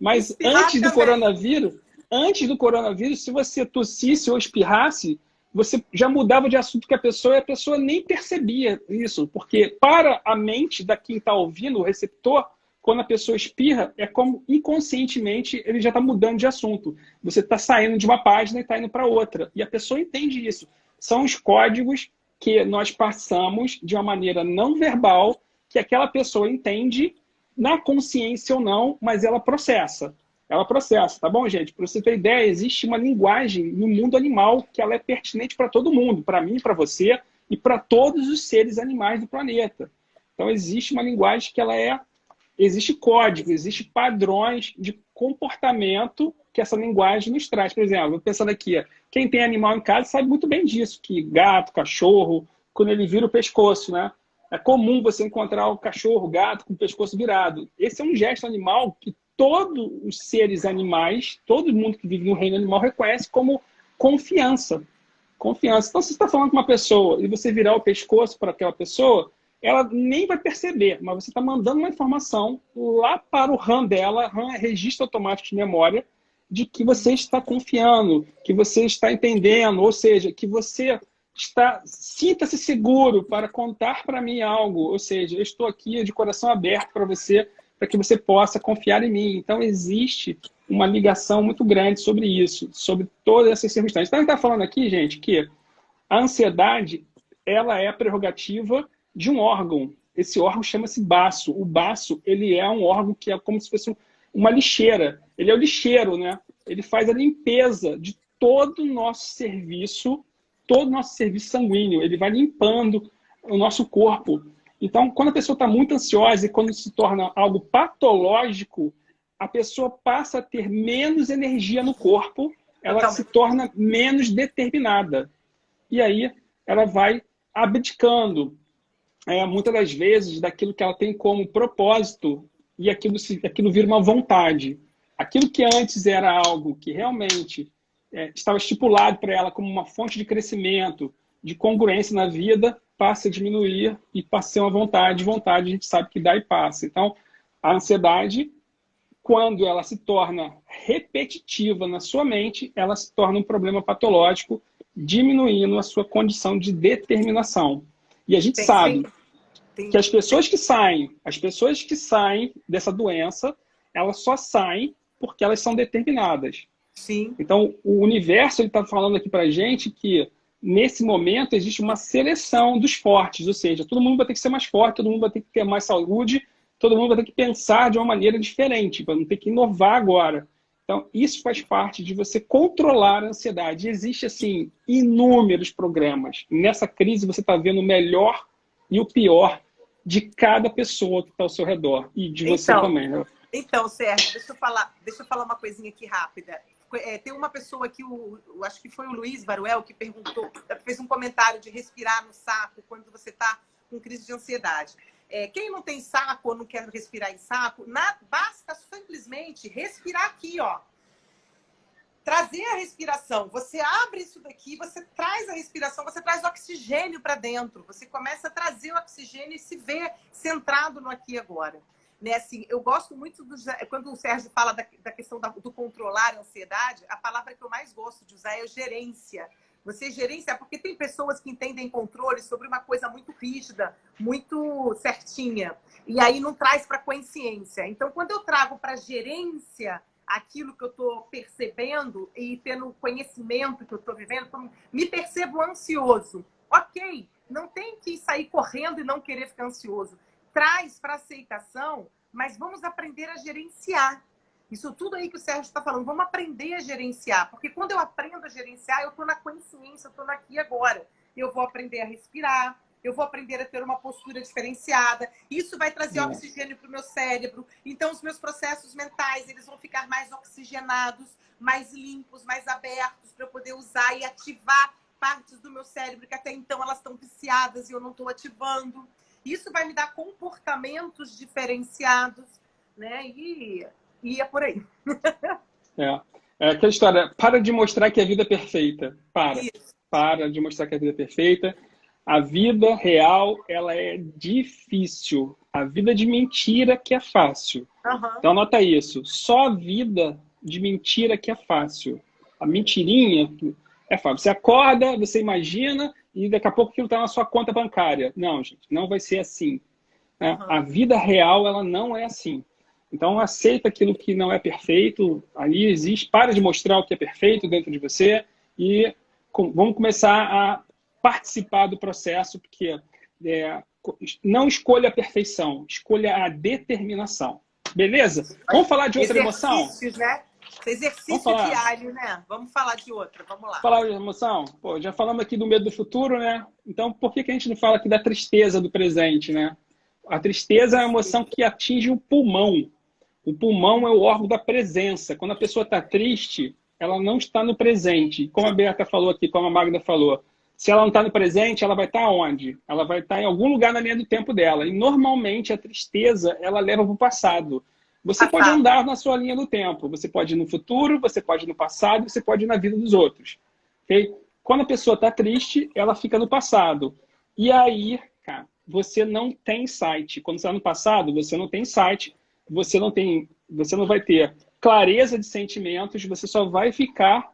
Mas antes do coronavírus, se você tossisse ou espirrasse, você já mudava de assunto com a pessoa e a pessoa nem percebia isso. Porque para a mente da quem está ouvindo, o receptor, quando a pessoa espirra, é como inconscientemente ele já está mudando de assunto. Você está saindo de uma página e está indo para outra. E a pessoa entende isso. São os códigos que nós passamos de uma maneira não verbal, que aquela pessoa entende, na consciência ou não, mas ela processa. Ela processa, tá bom, gente? Para você ter ideia, existe uma linguagem no mundo animal que ela é pertinente para todo mundo, para mim, para você e para todos os seres animais do planeta. Então, existe uma linguagem que ela é... Existe código, existe padrões de comportamento que essa linguagem nos traz. Por exemplo, pensando aqui, quem tem animal em casa sabe muito bem disso, que gato, cachorro, quando ele vira o pescoço, né? É comum você encontrar o cachorro, o gato com o pescoço virado. Esse é um gesto animal que todos os seres animais, todo mundo que vive no reino animal reconhece como confiança. Confiança. Então, se você está falando com uma pessoa e você virar o pescoço para aquela pessoa, ela nem vai perceber, mas você está mandando uma informação lá para o RAM dela, RAM é registro automático de memória, de que você está confiando, que você está entendendo, ou seja, que você está... Sinta-se seguro para contar para mim algo, ou seja, eu estou aqui de coração aberto para você, para que você possa confiar em mim. Então, existe uma ligação muito grande sobre isso, sobre todas essas circunstâncias. Então, a gente está falando aqui, gente, que a ansiedade, ela é a prerrogativa de um órgão. Esse órgão chama-se baço. O baço, ele é um órgão que é como se fosse uma lixeira. Ele é o lixeiro, né? Ele faz a limpeza de todo o nosso serviço sanguíneo. Ele vai limpando o nosso corpo. Então, quando a pessoa está muito ansiosa e quando se torna algo patológico, a pessoa passa a ter menos energia no corpo, ela se torna menos determinada. E aí ela vai abdicando, muitas das vezes, daquilo que ela tem como propósito e aquilo vira uma vontade. Aquilo que antes era algo que realmente estava estipulado para ela como uma fonte de crescimento, de congruência na vida, passa a diminuir e passa a ser uma vontade. Vontade a gente sabe que dá e passa. Então, a ansiedade, quando ela se torna repetitiva na sua mente, ela se torna um problema patológico, diminuindo a sua condição de determinação. E a gente sabe que as pessoas que saem dessa doença, elas só saem porque elas são determinadas. Sim. Então, o universo está falando aqui para a gente que, nesse momento, existe uma seleção dos fortes, ou seja, todo mundo vai ter que ser mais forte, todo mundo vai ter que ter mais saúde, todo mundo vai ter que pensar de uma maneira diferente, para não ter que inovar agora. Então, isso faz parte de você controlar a ansiedade. Existe, assim, inúmeros programas. Nessa crise, você está vendo o melhor e o pior de cada pessoa que está ao seu redor. E de você também, né? Então, Sérgio, deixa eu falar uma coisinha aqui rápida. Tem uma pessoa aqui, acho que foi o Luiz Baruel, que perguntou, fez um comentário de respirar no saco quando você está com crise de ansiedade. Quem não tem saco ou não quer respirar em saco, basta simplesmente respirar aqui, ó. Trazer a respiração. Você abre isso daqui, você traz a respiração, você traz o oxigênio para dentro. Você começa a trazer o oxigênio e se vê centrado no aqui e agora. Né? Assim, eu gosto muito quando o Sérgio fala da questão do controlar a ansiedade, a palavra que eu mais gosto de usar é gerência. Você gerencia, porque tem pessoas que entendem controle sobre uma coisa muito rígida, muito certinha, e aí não traz para a consciência. Então, quando eu trago para a gerência aquilo que eu estou percebendo e tendo conhecimento que eu estou vivendo, me percebo ansioso. Ok, não tem que sair correndo e não querer ficar ansioso. Traz para aceitação, mas vamos aprender a gerenciar. Isso tudo aí que o Sérgio está falando, vamos aprender a gerenciar. Porque quando eu aprendo a gerenciar, eu estou na consciência, eu estou aqui agora. Eu vou aprender a respirar, eu vou aprender a ter uma postura diferenciada. Isso vai trazer oxigênio para o meu cérebro. Então, os meus processos mentais, eles vão ficar mais oxigenados, mais limpos, mais abertos, para eu poder usar e ativar partes do meu cérebro que até então elas estão viciadas e eu não estou ativando. Isso vai me dar comportamentos diferenciados, né? E é por aí. É aquela história, para de mostrar que a vida é perfeita. Isso. Para de mostrar que a vida é perfeita. A vida real, ela é difícil. A vida de mentira que é fácil. Uhum. Então anota isso. Só a vida de mentira que é fácil. A mentirinha é fácil. Você acorda, você imagina e daqui a pouco aquilo está na sua conta bancária. Não, gente, não vai ser assim. Né? Uhum. A vida real, ela não é assim. Então aceita aquilo que não é perfeito, ali existe, para de mostrar o que é perfeito dentro de você e vamos começar a participar do processo, porque não escolha a perfeição, escolha a determinação. Beleza? Vamos falar de outra emoção? Exercícios, né? Exercício diário, né? Vamos falar de outra, vamos lá. Falar de emoção? Pô, já falamos aqui do medo do futuro, né? Então, por que a gente não fala aqui da tristeza do presente, né? A tristeza é uma emoção que atinge o pulmão. O pulmão é o órgão da presença. Quando a pessoa está triste, ela não está no presente. Como a Beata falou aqui, como a Magda falou, se ela não está no presente, ela vai estar onde? Ela vai estar em algum lugar na linha do tempo dela. E normalmente a tristeza, ela leva para o passado. Você pode andar na sua linha do tempo. Você pode ir no futuro, você pode ir no passado, você pode ir na vida dos outros. Okay? Quando a pessoa está triste, ela fica no passado. E aí, cara, você não tem insight. Quando você está no passado, você não tem insight. Você não vai ter clareza de sentimentos, você só vai ficar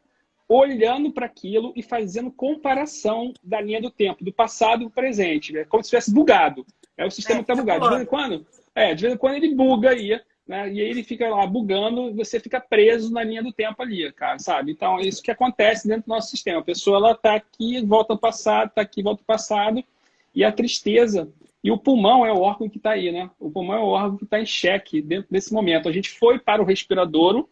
olhando para aquilo e fazendo comparação da linha do tempo, do passado e do presente. É como se estivesse bugado. É o sistema que está bugado. De vez em quando ele buga aí, né? E aí ele fica lá bugando, você fica preso na linha do tempo ali, cara, sabe? Então é isso que acontece dentro do nosso sistema. A pessoa ela está aqui, volta ao passado, está aqui, volta ao passado, e a tristeza. E o pulmão é o órgão que está aí, né? O pulmão é o órgão que está em xeque dentro desse momento. A gente foi para o respiradouro,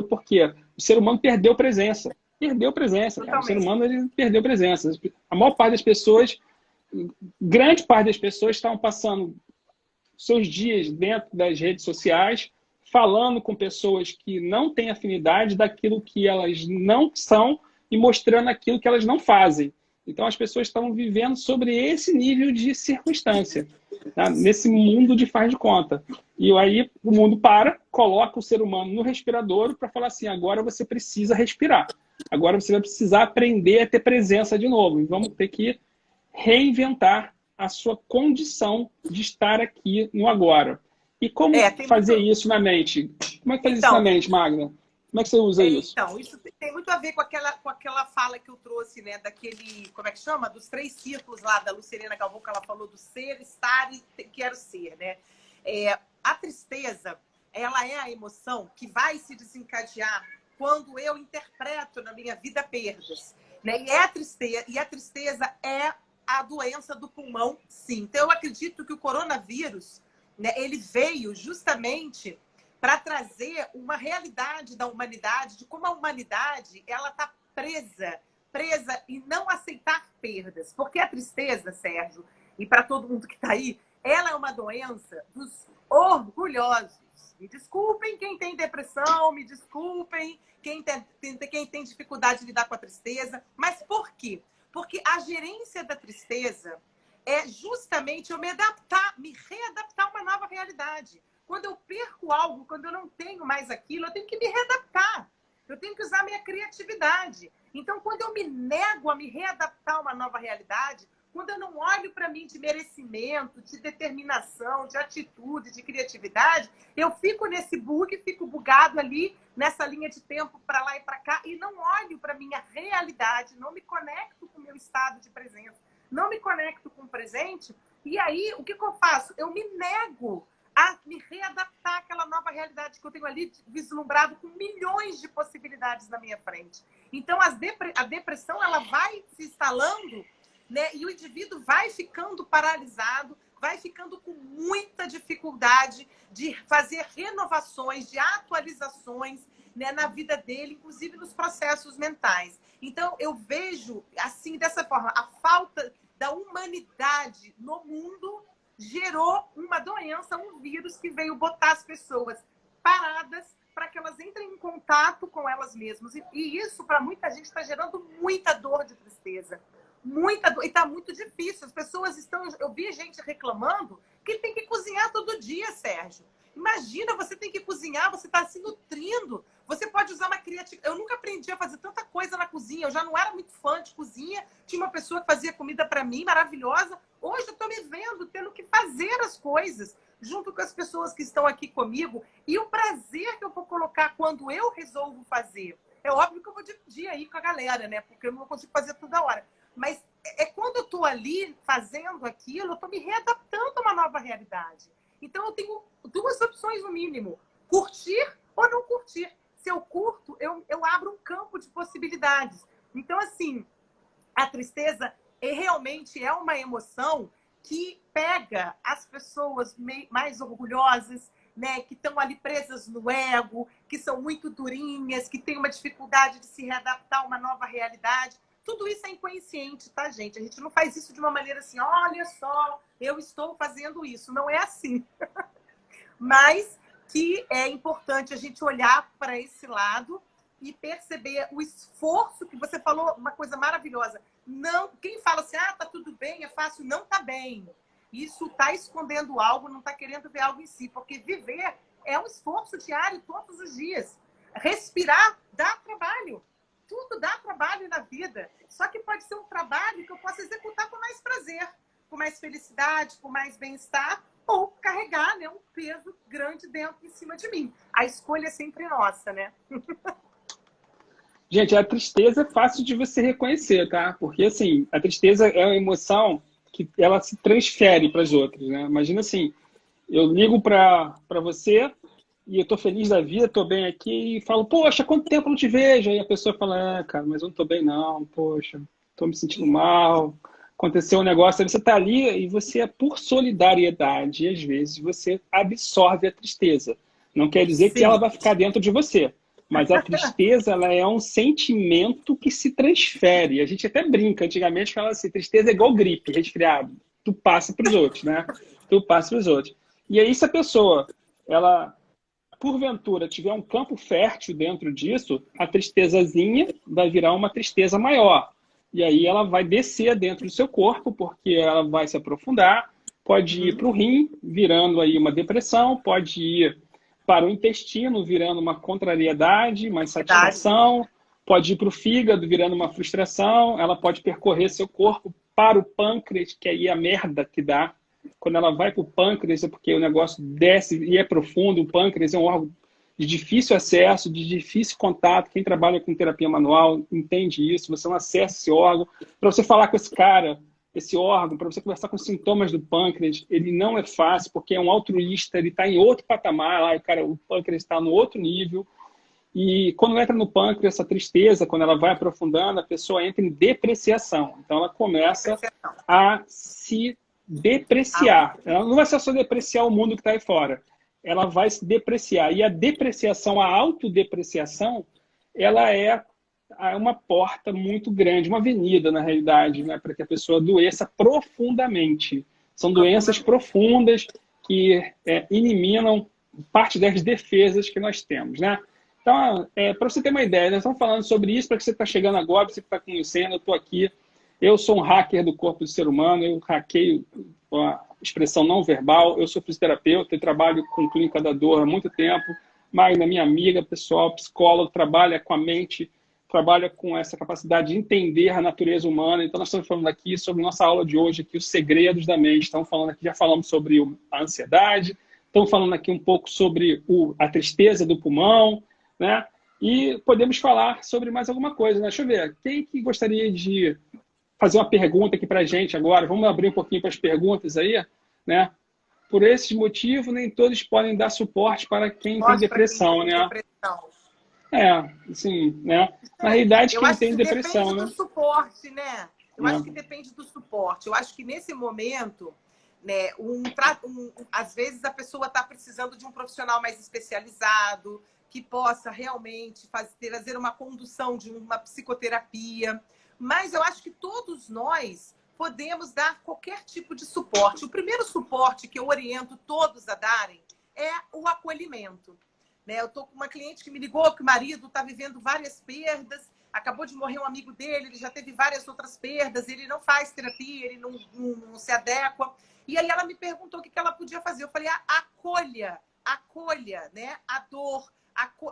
porque o ser humano perdeu presença. Perdeu presença, cara. O ser humano ele perdeu presença. A maior parte das pessoas, grande parte das pessoas estavam passando seus dias dentro das redes sociais, falando com pessoas que não têm afinidade daquilo que elas não são e mostrando aquilo que elas não fazem. Então, as pessoas estão vivendo sobre esse nível de circunstância, tá? Nesse mundo de faz de conta. E aí o mundo coloca o ser humano no respirador para falar assim, agora você precisa respirar. Agora você vai precisar aprender a ter presença de novo. E vamos ter que reinventar a sua condição de estar aqui no agora. E como fazer isso na mente? Como é que faz isso na mente, Magda? Como é que você usa isso? Então, isso tem muito a ver com aquela fala que eu trouxe, né? Daquele, como é que chama? Dos 3 círculos lá da Lucilena Galvão, que ela falou do ser, estar e quero ser, né? A tristeza, ela é a emoção que vai se desencadear quando eu interpreto na minha vida perdas, né? E a tristeza é a doença do pulmão, sim. Então, eu acredito que o coronavírus, né, ele veio justamente para trazer uma realidade da humanidade, de como a humanidade ela está presa e não aceitar perdas. Porque a tristeza, Sérgio, e para todo mundo que está aí, ela é uma doença dos orgulhosos. Me desculpem quem tem depressão, me desculpem quem tem dificuldade de lidar com a tristeza. Mas por quê? Porque a gerência da tristeza é justamente eu me readaptar a uma nova realidade. Quando eu perco algo, quando eu não tenho mais aquilo, eu tenho que me readaptar. Eu tenho que usar minha criatividade. Então, quando eu me nego a me readaptar a uma nova realidade, quando eu não olho para mim de merecimento, de determinação, de atitude, de criatividade, eu fico nesse bug, fico bugado ali, nessa linha de tempo para lá e para cá, e não olho para minha realidade, não me conecto com o meu estado de presença, não me conecto com o presente. E aí, o que eu faço? Eu me nego a me readaptar àquela nova realidade que eu tenho ali vislumbrado com milhões de possibilidades na minha frente. Então, a depressão ela vai se instalando, né? E o indivíduo vai ficando paralisado, vai ficando com muita dificuldade de fazer renovações, de atualizações, né, na vida dele, inclusive nos processos mentais. Então, eu vejo, assim, dessa forma, a falta da humanidade no mundo gerou uma doença, um vírus que veio botar as pessoas paradas para que elas entrem em contato com elas mesmas. E isso, para muita gente, está gerando muita dor de tristeza. E tá muito difícil. As pessoas estão... Eu vi gente reclamando que tem que cozinhar todo dia, Sérgio. Imagina, você tem que cozinhar, você está se nutrindo. Você pode usar uma criatividade. Eu nunca aprendi a fazer tanta coisa na cozinha. Eu já não era muito fã de cozinha. Tinha uma pessoa que fazia comida para mim, maravilhosa. Hoje eu estou me vendo, tendo que fazer as coisas junto com as pessoas que estão aqui comigo. E o prazer que eu vou colocar quando eu resolvo fazer. É óbvio que eu vou dividir aí com a galera, né? Porque eu não consigo fazer toda hora. Mas é quando eu estou ali fazendo aquilo, eu estou me readaptando a uma nova realidade. Então, eu tenho duas opções no mínimo. Curtir ou não curtir. Se eu curto, eu abro um campo de possibilidades. Então, assim, a tristeza realmente é uma emoção que pega as pessoas mais orgulhosas, né, que estão ali presas no ego, que são muito durinhas, que têm uma dificuldade de se readaptar a uma nova realidade. Tudo isso é inconsciente, tá, gente? A gente não faz isso de uma maneira assim, olha só, eu estou fazendo isso. Não é assim. Mas que é importante a gente olhar para esse lado e perceber o esforço que você falou, uma coisa maravilhosa. Não, quem fala assim, ah, tá tudo bem, é fácil, não tá bem. Isso tá escondendo algo, não tá querendo ver algo em si, porque viver é um esforço diário todos os dias. Respirar dá trabalho. Tudo dá trabalho na vida. Só que pode ser um trabalho que eu possa executar com mais prazer, com mais felicidade, com mais bem-estar, ou carregar, né, um peso grande dentro em cima de mim. A escolha é sempre nossa, né? Gente, a tristeza é fácil de você reconhecer, tá? Porque, assim, a tristeza é uma emoção que ela se transfere para as outras, né? Imagina assim, eu ligo para você e eu tô feliz da vida, tô bem aqui e falo, poxa, quanto tempo eu não te vejo? Aí a pessoa fala, cara, mas eu não tô bem não, poxa, tô me sentindo mal, aconteceu um negócio. Aí você tá ali e você, por solidariedade, às vezes você absorve a tristeza. Não quer dizer que ela Sim. vai ficar dentro de você. Mas a tristeza, ela é um sentimento que se transfere. A gente até brinca, antigamente falava assim, tristeza é igual gripe, resfriado. Tu passa para os outros, né? Tu passa para os outros. E aí, se a pessoa, ela, porventura, tiver um campo fértil dentro disso, a tristezazinha vai virar uma tristeza maior. E aí ela vai descer dentro do seu corpo, porque ela vai se aprofundar, pode ir para o rim, virando aí uma depressão, pode ir para o intestino, virando uma contrariedade, uma insatisfação, pode ir para o fígado, virando uma frustração, ela pode percorrer seu corpo para o pâncreas, que aí é a merda que dá. Quando ela vai para o pâncreas é porque o negócio desce e é profundo. O pâncreas é um órgão de difícil acesso, de difícil contato. Quem trabalha com terapia manual entende isso. Você não acessa esse órgão. Para você falar com esse cara, esse órgão, para você conversar com os sintomas do pâncreas, ele não é fácil, porque é um altruísta, ele está em outro patamar, lá, o pâncreas está no outro nível. E quando entra no pâncreas, essa tristeza, quando ela vai aprofundando, a pessoa entra em depreciação. Então ela começa a se depreciar. Ela não vai só depreciar o mundo que está aí fora. Ela vai se depreciar. E a depreciação, a autodepreciação, ela é uma porta muito grande, uma avenida, na realidade, né, para que a pessoa adoeça profundamente. São doenças profundas que eliminam parte das defesas que nós temos, né? Então, para você ter uma ideia, nós estamos falando sobre isso, para que você está chegando agora, você está conhecendo, eu estou aqui. Eu sou um hacker do corpo do ser humano, eu hackeio a expressão não verbal, eu sou fisioterapeuta, eu trabalho com clínica da dor há muito tempo. Magna, minha amiga pessoal, psicólogo, trabalha com a mente, trabalha com essa capacidade de entender a natureza humana. Então, nós estamos falando aqui sobre nossa aula de hoje, aqui, os segredos da mente. Estamos falando aqui, já falamos sobre a ansiedade, estamos falando aqui um pouco sobre a tristeza do pulmão, né? E podemos falar sobre mais alguma coisa, né? Deixa eu ver, quem que gostaria de fazer uma pergunta aqui para a gente agora? Vamos abrir um pouquinho para as perguntas aí, né? Por esse motivo, nem todos podem dar suporte para quem tem depressão, né? Assim, né? Na realidade, quem tem depressão, depende né? do suporte, né? Eu acho que depende do suporte. Eu acho que nesse momento, né, às vezes a pessoa está precisando de um profissional mais especializado, que possa realmente trazer uma condução de uma psicoterapia. Mas eu acho que todos nós podemos dar qualquer tipo de suporte. O primeiro suporte que eu oriento todos a darem é o acolhimento. Né? Eu estou com uma cliente que me ligou que o marido está vivendo várias perdas acabou de morrer um amigo dele, ele já teve várias outras perdas, ele não faz terapia, ele não se adequa. E aí ela me perguntou o que ela podia fazer. Eu falei, acolha, né, a dor.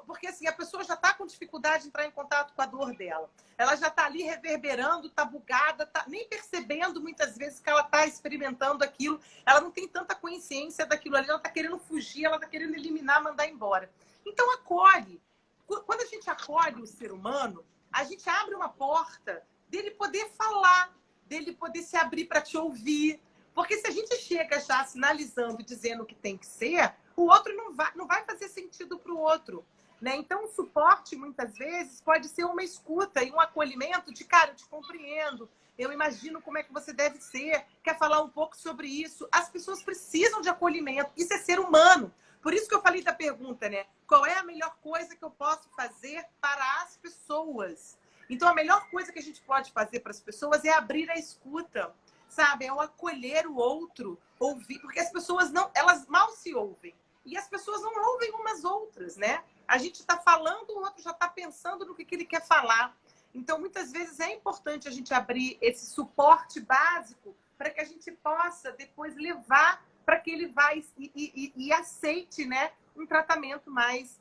Porque assim, a pessoa já está com dificuldade de entrar em contato com a dor dela. Ela já está ali reverberando, está bugada, tá nem percebendo muitas vezes que ela está experimentando aquilo. Ela não tem tanta consciência daquilo ali, ela está querendo fugir, ela está querendo eliminar, mandar embora. Então acolhe. Quando a gente acolhe o ser humano, a gente abre uma porta dele poder falar, dele poder se abrir para te ouvir. Porque se a gente chega já sinalizando, dizendo o que tem que ser, o outro não vai fazer sentido para o outro. Né? Então, o suporte, muitas vezes, pode ser uma escuta e um acolhimento de, cara, eu te compreendo, eu imagino como é que você deve ser, quer falar um pouco sobre isso. As pessoas precisam de acolhimento, isso é ser humano. Por isso que eu falei da pergunta, né? Qual é a melhor coisa que eu posso fazer para as pessoas? Então, a melhor coisa que a gente pode fazer para as pessoas é abrir a escuta, sabe? É o acolher o outro, ouvir, porque as pessoas não, elas mal se ouvem. E as pessoas não ouvem umas outras, né? A gente está falando, o outro já está pensando no que ele quer falar. Então, muitas vezes é importante a gente abrir esse suporte básico para que a gente possa depois levar para que ele vá e aceite, né, um tratamento mais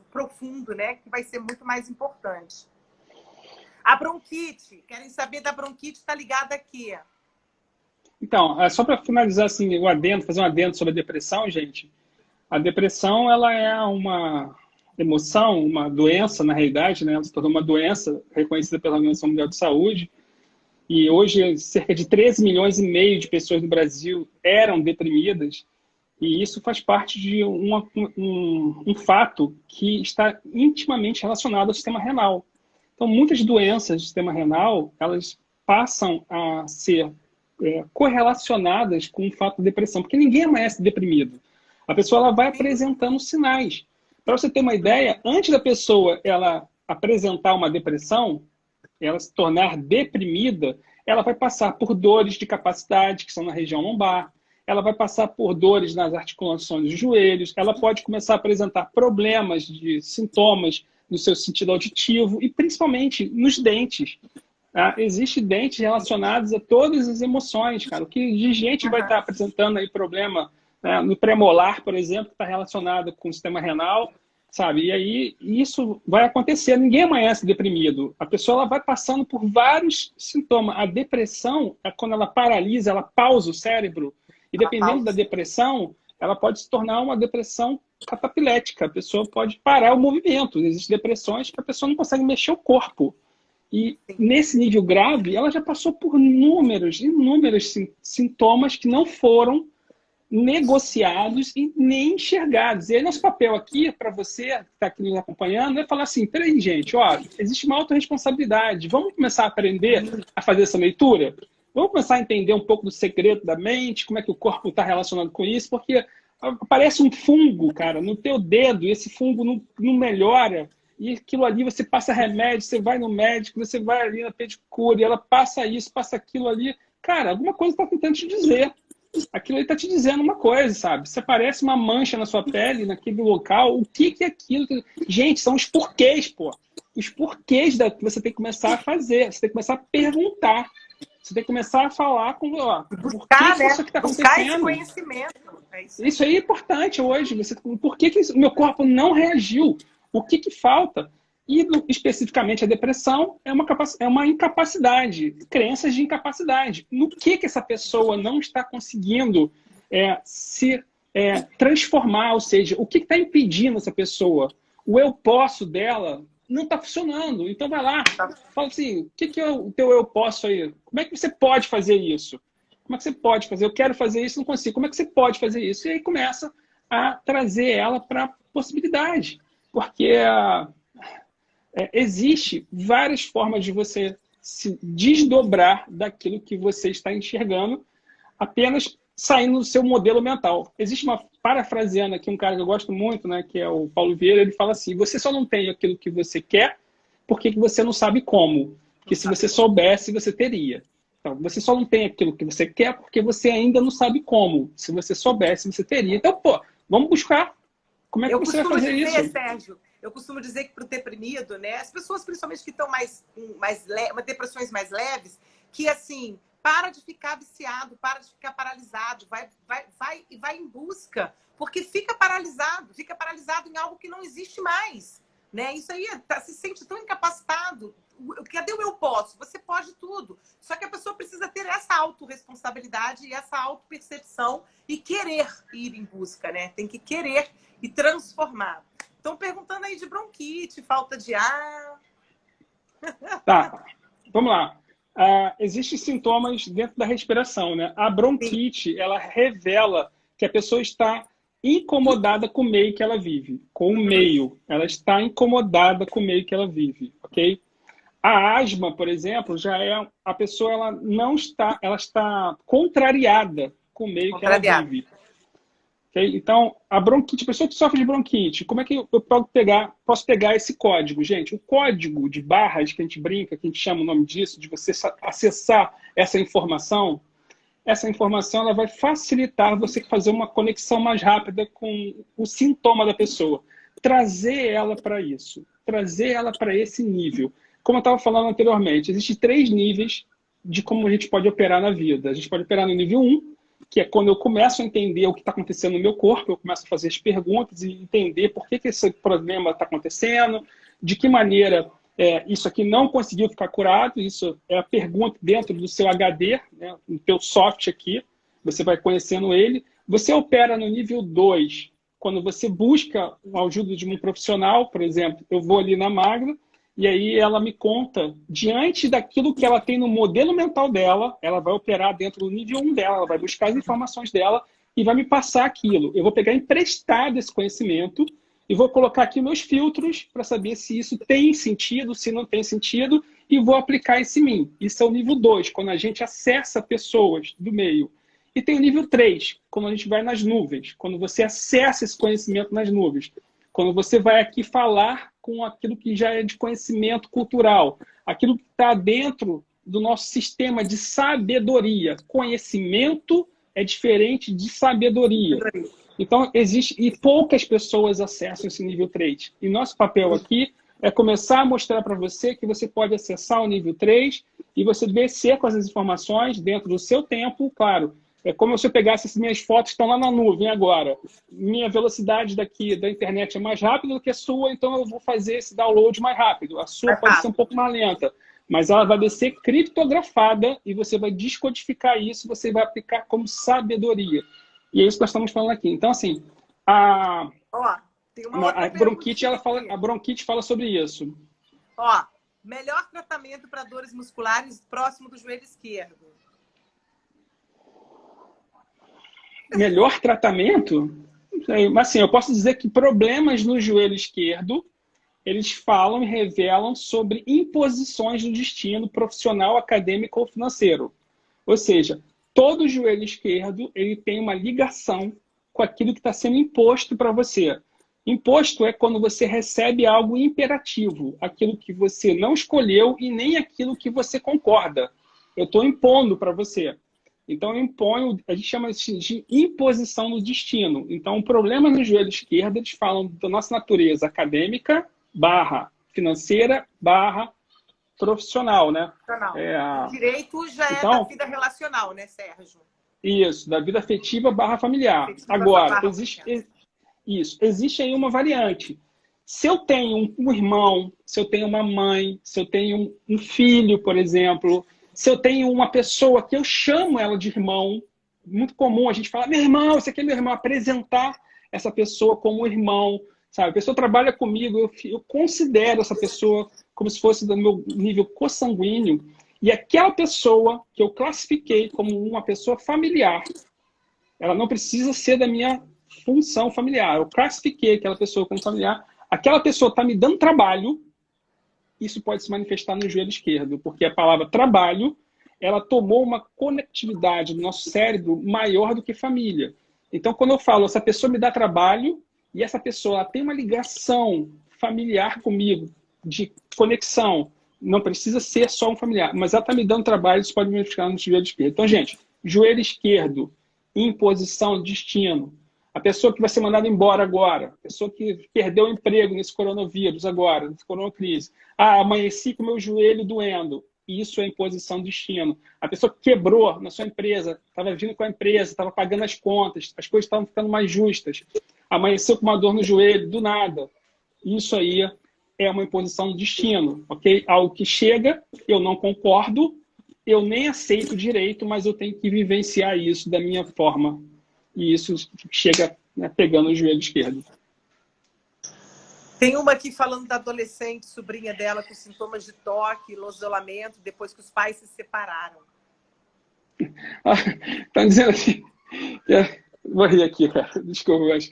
profundo, né, que vai ser muito mais importante. A bronquite, querem saber da bronquite, está ligada aqui. Então, só para finalizar assim, o adendo, fazer um adendo sobre a depressão, gente. A depressão, ela é uma emoção, uma doença, na realidade, né? Ela se tornou uma doença reconhecida pela Organização Mundial de Saúde. E hoje, cerca de 13 milhões e meio de pessoas no Brasil eram deprimidas. E isso faz parte de um fato que está intimamente relacionado ao sistema renal. Então, muitas doenças do sistema renal, elas passam a ser correlacionadas com o fato de depressão, porque ninguém amanhece deprimido. A pessoa ela vai apresentando sinais. Para você ter uma ideia, antes da pessoa ela apresentar uma depressão, ela se tornar deprimida, ela vai passar por dores de capacidade, que são na região lombar, ela vai passar por dores nas articulações dos joelhos, ela pode começar a apresentar problemas de sintomas no seu sentido auditivo e principalmente nos dentes. Tá? Existem dentes relacionados a todas as emoções, cara. O que de gente vai estar apresentando aí problema, né, no premolar, por exemplo, que está relacionado com o sistema renal, sabe? E aí isso vai acontecer. Ninguém amanhece deprimido. A pessoa ela vai passando por vários sintomas. A depressão é quando ela paralisa, ela pausa o cérebro. E dependendo da depressão, ela pode se tornar uma depressão catapilética. A pessoa pode parar o movimento. Existem depressões que a pessoa não consegue mexer o corpo. E nesse nível grave, ela já passou por inúmeros sintomas que não foram negociados e nem enxergados. E aí nosso papel aqui, para você que está aqui nos acompanhando, é falar assim, peraí, gente, ó, existe uma autorresponsabilidade. Vamos começar a aprender a fazer essa leitura? Vamos começar a entender um pouco do segredo da mente, como é que o corpo está relacionado com isso, porque aparece um fungo, cara, no teu dedo, e esse fungo não melhora. E aquilo ali, você passa remédio, você vai no médico, você vai ali na pedicure, ela passa isso, passa aquilo ali. Cara, alguma coisa está tentando te dizer. Aquilo ali está te dizendo uma coisa, sabe? Se aparece uma mancha na sua pele, naquele local, o que é aquilo? Gente, são os porquês, pô. Os porquês que você tem que começar a fazer. Você tem que começar a perguntar. Você tem que começar a falar com... Ó, buscar, né? Isso que está Buscar acontecendo? esse conhecimento. Isso aí é importante hoje. Por que o meu corpo não reagiu? O que falta? E, especificamente, a depressão é uma incapacidade, crenças de incapacidade. No que essa pessoa não está conseguindo se transformar? Ou seja, o que está impedindo essa pessoa? O eu posso dela não está funcionando. Então, vai lá, fala assim, o que é o teu eu posso aí? Como é que você pode fazer isso? Como é que você pode fazer? Eu quero fazer isso, não consigo. Como é que você pode fazer isso? E aí começa a trazer ela para a possibilidade. Porque existe várias formas de você se desdobrar daquilo que você está enxergando, apenas saindo do seu modelo mental. Existe uma, parafraseando aqui, um cara que eu gosto muito, né, que é o Paulo Vieira, ele fala assim, você só não tem aquilo que você quer porque você não sabe como. Porque se você soubesse, você teria. Então, você só não tem aquilo que você quer porque você ainda não sabe como. Se você soubesse, você teria. Então, pô, vamos buscar. Como é que você vai fazer isso? Sérgio, Eu costumo dizer que para o deprimido, né, as pessoas principalmente que estão depressões mais leves, que assim, para de ficar viciado, para de ficar paralisado, vai em busca, porque fica paralisado em algo que não existe mais, né? Isso aí se sente tão incapacitado. Cadê o eu posso? Você pode tudo. Só que a pessoa precisa ter essa autorresponsabilidade e essa autopercepção e querer ir em busca, né? Tem que querer e transformar. Estão perguntando aí de bronquite, falta de ar. Tá, vamos lá. Existem sintomas dentro da respiração, né? A bronquite, ela revela que a pessoa está incomodada com o meio que ela vive, com o meio. Ela está incomodada com o meio que ela vive, ok? A asma, por exemplo, já é a pessoa, ela está contrariada com o meio que ela vive. Okay? Então, a bronquite, a pessoa que sofre de bronquite, como é que eu posso pegar esse código? Gente, o código de barras que a gente brinca, que a gente chama o nome disso, de você acessar essa informação ela vai facilitar você fazer uma conexão mais rápida com o sintoma da pessoa. Trazer ela para isso, trazer ela para esse nível. Como eu estava falando anteriormente, existem 3 níveis de como a gente pode operar na vida. A gente pode operar no nível 1, que é quando eu começo a entender o que está acontecendo no meu corpo, eu começo a fazer as perguntas e entender por que esse problema está acontecendo, de que maneira isso aqui não conseguiu ficar curado, isso é a pergunta dentro do seu HD, né, no teu soft aqui, você vai conhecendo ele. Você opera no nível 2, quando você busca a ajuda de um profissional, por exemplo, eu vou ali na Magda, e aí ela me conta, diante daquilo que ela tem no modelo mental dela, ela vai operar dentro do nível 1 dela, ela vai buscar as informações dela e vai me passar aquilo. Eu vou pegar emprestado esse conhecimento e vou colocar aqui meus filtros para saber se isso tem sentido, se não tem sentido, e vou aplicar isso em mim. Isso é o nível 2, quando a gente acessa pessoas do meio. E tem o nível 3, quando a gente vai nas nuvens, quando você acessa esse conhecimento nas nuvens. Quando você vai aqui falar com aquilo que já é de conhecimento cultural, aquilo que está dentro do nosso sistema de sabedoria. Conhecimento é diferente de sabedoria. Então, e poucas pessoas acessam esse nível 3. E nosso papel aqui é começar a mostrar para você que você pode acessar o nível 3 e você descer com essas informações dentro do seu tempo, claro. É como se eu pegasse as minhas fotos, estão lá na nuvem agora. Minha velocidade daqui da internet é mais rápida do que a sua, então eu vou fazer esse download mais rápido. A sua pode ser um pouco mais lenta, mas ela vai descer criptografada e você vai descodificar isso, você vai aplicar como sabedoria. E é isso que nós estamos falando aqui. Então, assim, tem uma outra bronquite, a bronquite fala sobre isso. Melhor tratamento para dores musculares próximo do joelho esquerdo. Melhor tratamento? Mas assim, eu posso dizer que problemas no joelho esquerdo, eles falam e revelam sobre imposições do destino profissional, acadêmico ou financeiro. Ou seja, todo joelho esquerdo ele tem uma ligação com aquilo que está sendo imposto para você. Imposto é quando você recebe algo imperativo, aquilo que você não escolheu e nem aquilo que você concorda. Eu estou impondo para você. Então, eu imponho, a gente chama isso de imposição no destino. Então, o problema no joelho esquerdo, eles falam da nossa natureza acadêmica, financeira, profissional, né? O direito já então, da vida relacional, né, Sérgio? Isso, da vida afetiva familiar. Agora, existe aí uma variante. Se eu tenho um irmão, se eu tenho uma mãe, se eu tenho um filho, por exemplo, se eu tenho uma pessoa que eu chamo ela de irmão, muito comum a gente falar, meu irmão, esse aqui é meu irmão, apresentar essa pessoa como irmão, sabe? A pessoa trabalha comigo, eu considero essa pessoa como se fosse do meu nível consanguíneo, e aquela pessoa que eu classifiquei como uma pessoa familiar, ela não precisa ser da minha função familiar. Eu classifiquei aquela pessoa como familiar, aquela pessoa está me dando trabalho, isso pode se manifestar no joelho esquerdo, porque a palavra trabalho, ela tomou uma conectividade no nosso cérebro maior do que família. Então, quando eu falo, essa pessoa me dá trabalho, e essa pessoa ela tem uma ligação familiar comigo, de conexão, não precisa ser só um familiar, mas ela está me dando trabalho, isso pode me manifestar no joelho esquerdo. Então, gente, joelho esquerdo, imposição, destino. a pessoa que vai ser mandada embora agora, a pessoa que perdeu o emprego nesse coronavírus agora, nessa coronacrise. Amanheci com o meu joelho doendo. Isso é imposição de destino. A pessoa que quebrou na sua empresa, estava vindo com a empresa, estava pagando as contas, as coisas estavam ficando mais justas. Amanheceu com uma dor no joelho, do nada. Isso aí é uma imposição de destino, ok? Algo que chega, eu não concordo, eu nem aceito direito, mas eu tenho que vivenciar isso da minha forma. E isso chega, né, pegando o joelho esquerdo. Tem uma aqui falando da adolescente, sobrinha dela, com sintomas de toque, isolamento, depois que os pais se separaram. Estão dizendo assim... Vou rir aqui, cara. Desculpa, mas...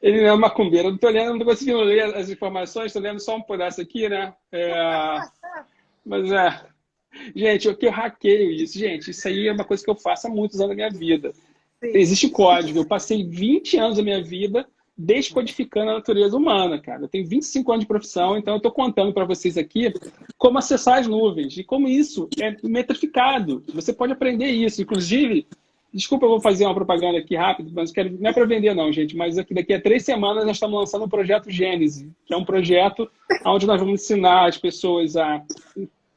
Ele não é macumbeiro. Eu não estou lendo, não estou conseguindo ler as informações, estou lendo só um pedaço aqui, né? Mas gente, eu hackeio isso. Gente, isso aí é uma coisa que eu faço há muitos anos da minha vida. Sim. Existe código. Eu passei 20 anos da minha vida descodificando a natureza humana, cara. Eu tenho 25 anos de profissão, então eu estou contando para vocês aqui como acessar as nuvens e como isso é metrificado. Você pode aprender isso. Inclusive, desculpa, eu vou fazer uma propaganda aqui rápido, mas não é para vender não, gente, mas daqui a 3 semanas nós estamos lançando o projeto Gênese, que é um projeto onde nós vamos ensinar as pessoas a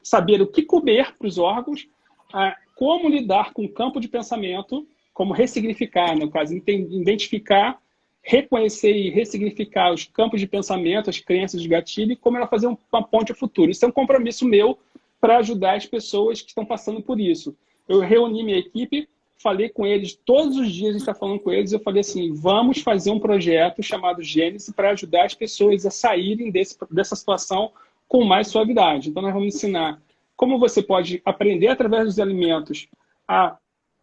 saber o que comer para os órgãos, a como lidar com o campo de pensamento, como ressignificar, no caso, identificar, reconhecer e ressignificar os campos de pensamento, as crenças de gatilho e como ela fazer uma ponte ao futuro. Isso é um compromisso meu para ajudar as pessoas que estão passando por isso. Eu reuni minha equipe, falei com eles todos os dias, a gente está falando com eles, eu falei assim, vamos fazer um projeto chamado Gênesis para ajudar as pessoas a saírem dessa situação com mais suavidade. Então, nós vamos ensinar como você pode aprender através dos alimentos a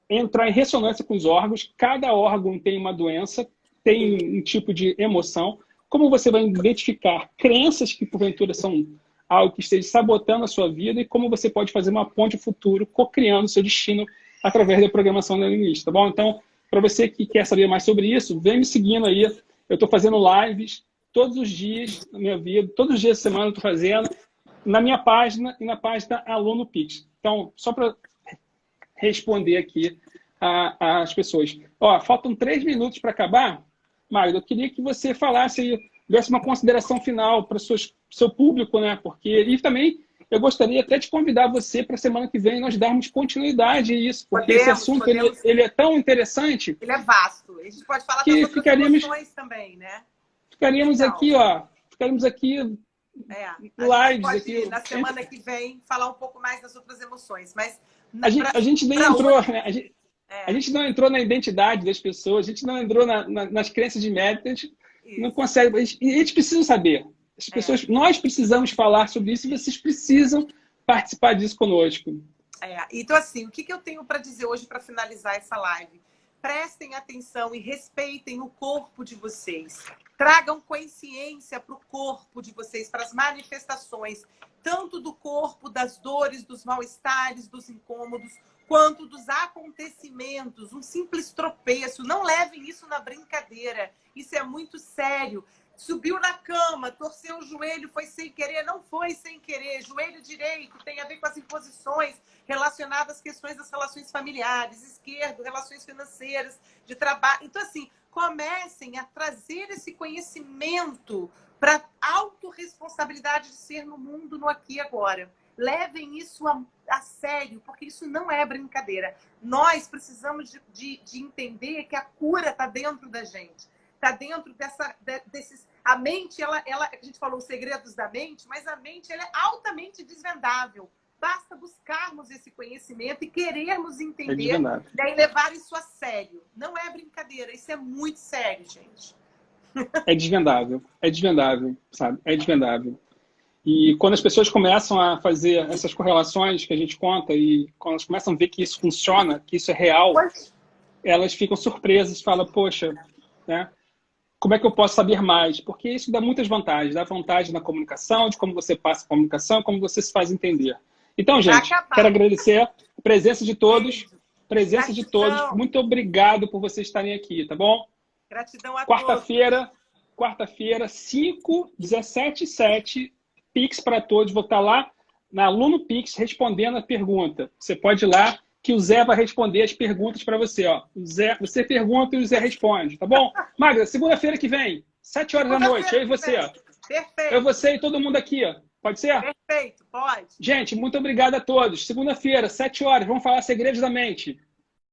entrar em ressonância com os órgãos. Cada órgão tem uma doença, tem um tipo de emoção. Como você vai identificar crenças que, porventura, são algo que esteja sabotando a sua vida e como você pode fazer uma ponte futuro, co-criando o seu destino através da programação neurolinguística, tá bom? Então, para você que quer saber mais sobre isso, vem me seguindo aí. Eu estou fazendo lives todos os dias na minha vida, todos os dias da semana eu estou fazendo, na minha página e na página Aluno Pix. Então, só para responder aqui às pessoas. Ó, faltam 3 minutos para acabar. Magda, eu queria que você falasse aí, desse uma consideração final para o seu público, né? E também eu gostaria até de convidar você para a semana que vem nós darmos continuidade a isso, porque esse assunto ele é tão interessante. Ele é vasto. A gente pode falar das outras emoções também, né? Ficaríamos aqui, ó. Ficaríamos aqui lives aqui. Na semana que vem falar um pouco mais das outras emoções, mas a gente nem entrou, né? A gente não entrou na identidade das pessoas, a gente não entrou nas crenças de mérito, a gente não consegue. A gente precisa saber. As pessoas, nós precisamos falar sobre isso e vocês precisam participar disso conosco. Então, assim, o que eu tenho para dizer hoje para finalizar essa live? Prestem atenção e respeitem o corpo de vocês. Tragam consciência para o corpo de vocês, para as manifestações, tanto do corpo, das dores, dos mal-estares, dos incômodos, quanto dos acontecimentos. Um simples tropeço. Não levem isso na brincadeira. Isso é muito sério. Subiu na cama, torceu o joelho, foi sem querer, não foi sem querer. Joelho direito tem a ver com as imposições relacionadas às questões das relações familiares, esquerdo, relações financeiras, de trabalho. Então, assim, comecem a trazer esse conhecimento para a autorresponsabilidade de ser no mundo, no aqui e agora. Levem isso a sério, porque isso não é brincadeira. Nós precisamos de entender que a cura está dentro da gente. Está dentro desses... A mente, a gente falou os segredos da mente, mas a mente ela é altamente desvendável. Basta buscarmos esse conhecimento e querermos entender e levar isso a sério. Não é brincadeira, isso é muito sério, gente. É desvendável, sabe? É desvendável. E quando as pessoas começam a fazer essas correlações que a gente conta e quando elas começam a ver que isso funciona, que isso é real, elas ficam surpresas, falam, poxa, né? Como é que eu posso saber mais? Porque isso dá muitas vantagens. Dá vantagem na comunicação, de como você passa a comunicação, como você se faz entender. Então, gente, quero agradecer a presença de todos. Muito obrigado por vocês estarem aqui, tá bom? Gratidão a todos. Quarta-feira, 5h17h07, Pix para todos. Vou estar lá na Aluno Pix respondendo a pergunta. Você pode ir lá que o Zé vai responder as perguntas para você, ó. O Zé, você pergunta e o Zé responde, tá bom? Magda, segunda-feira que vem, 7 horas da noite, eu e você, ó. Perfeito. Eu, você e todo mundo aqui, ó. Pode ser? Perfeito, pode. Gente, muito obrigado a todos. Segunda-feira, 7 horas, vamos falar segredos da mente.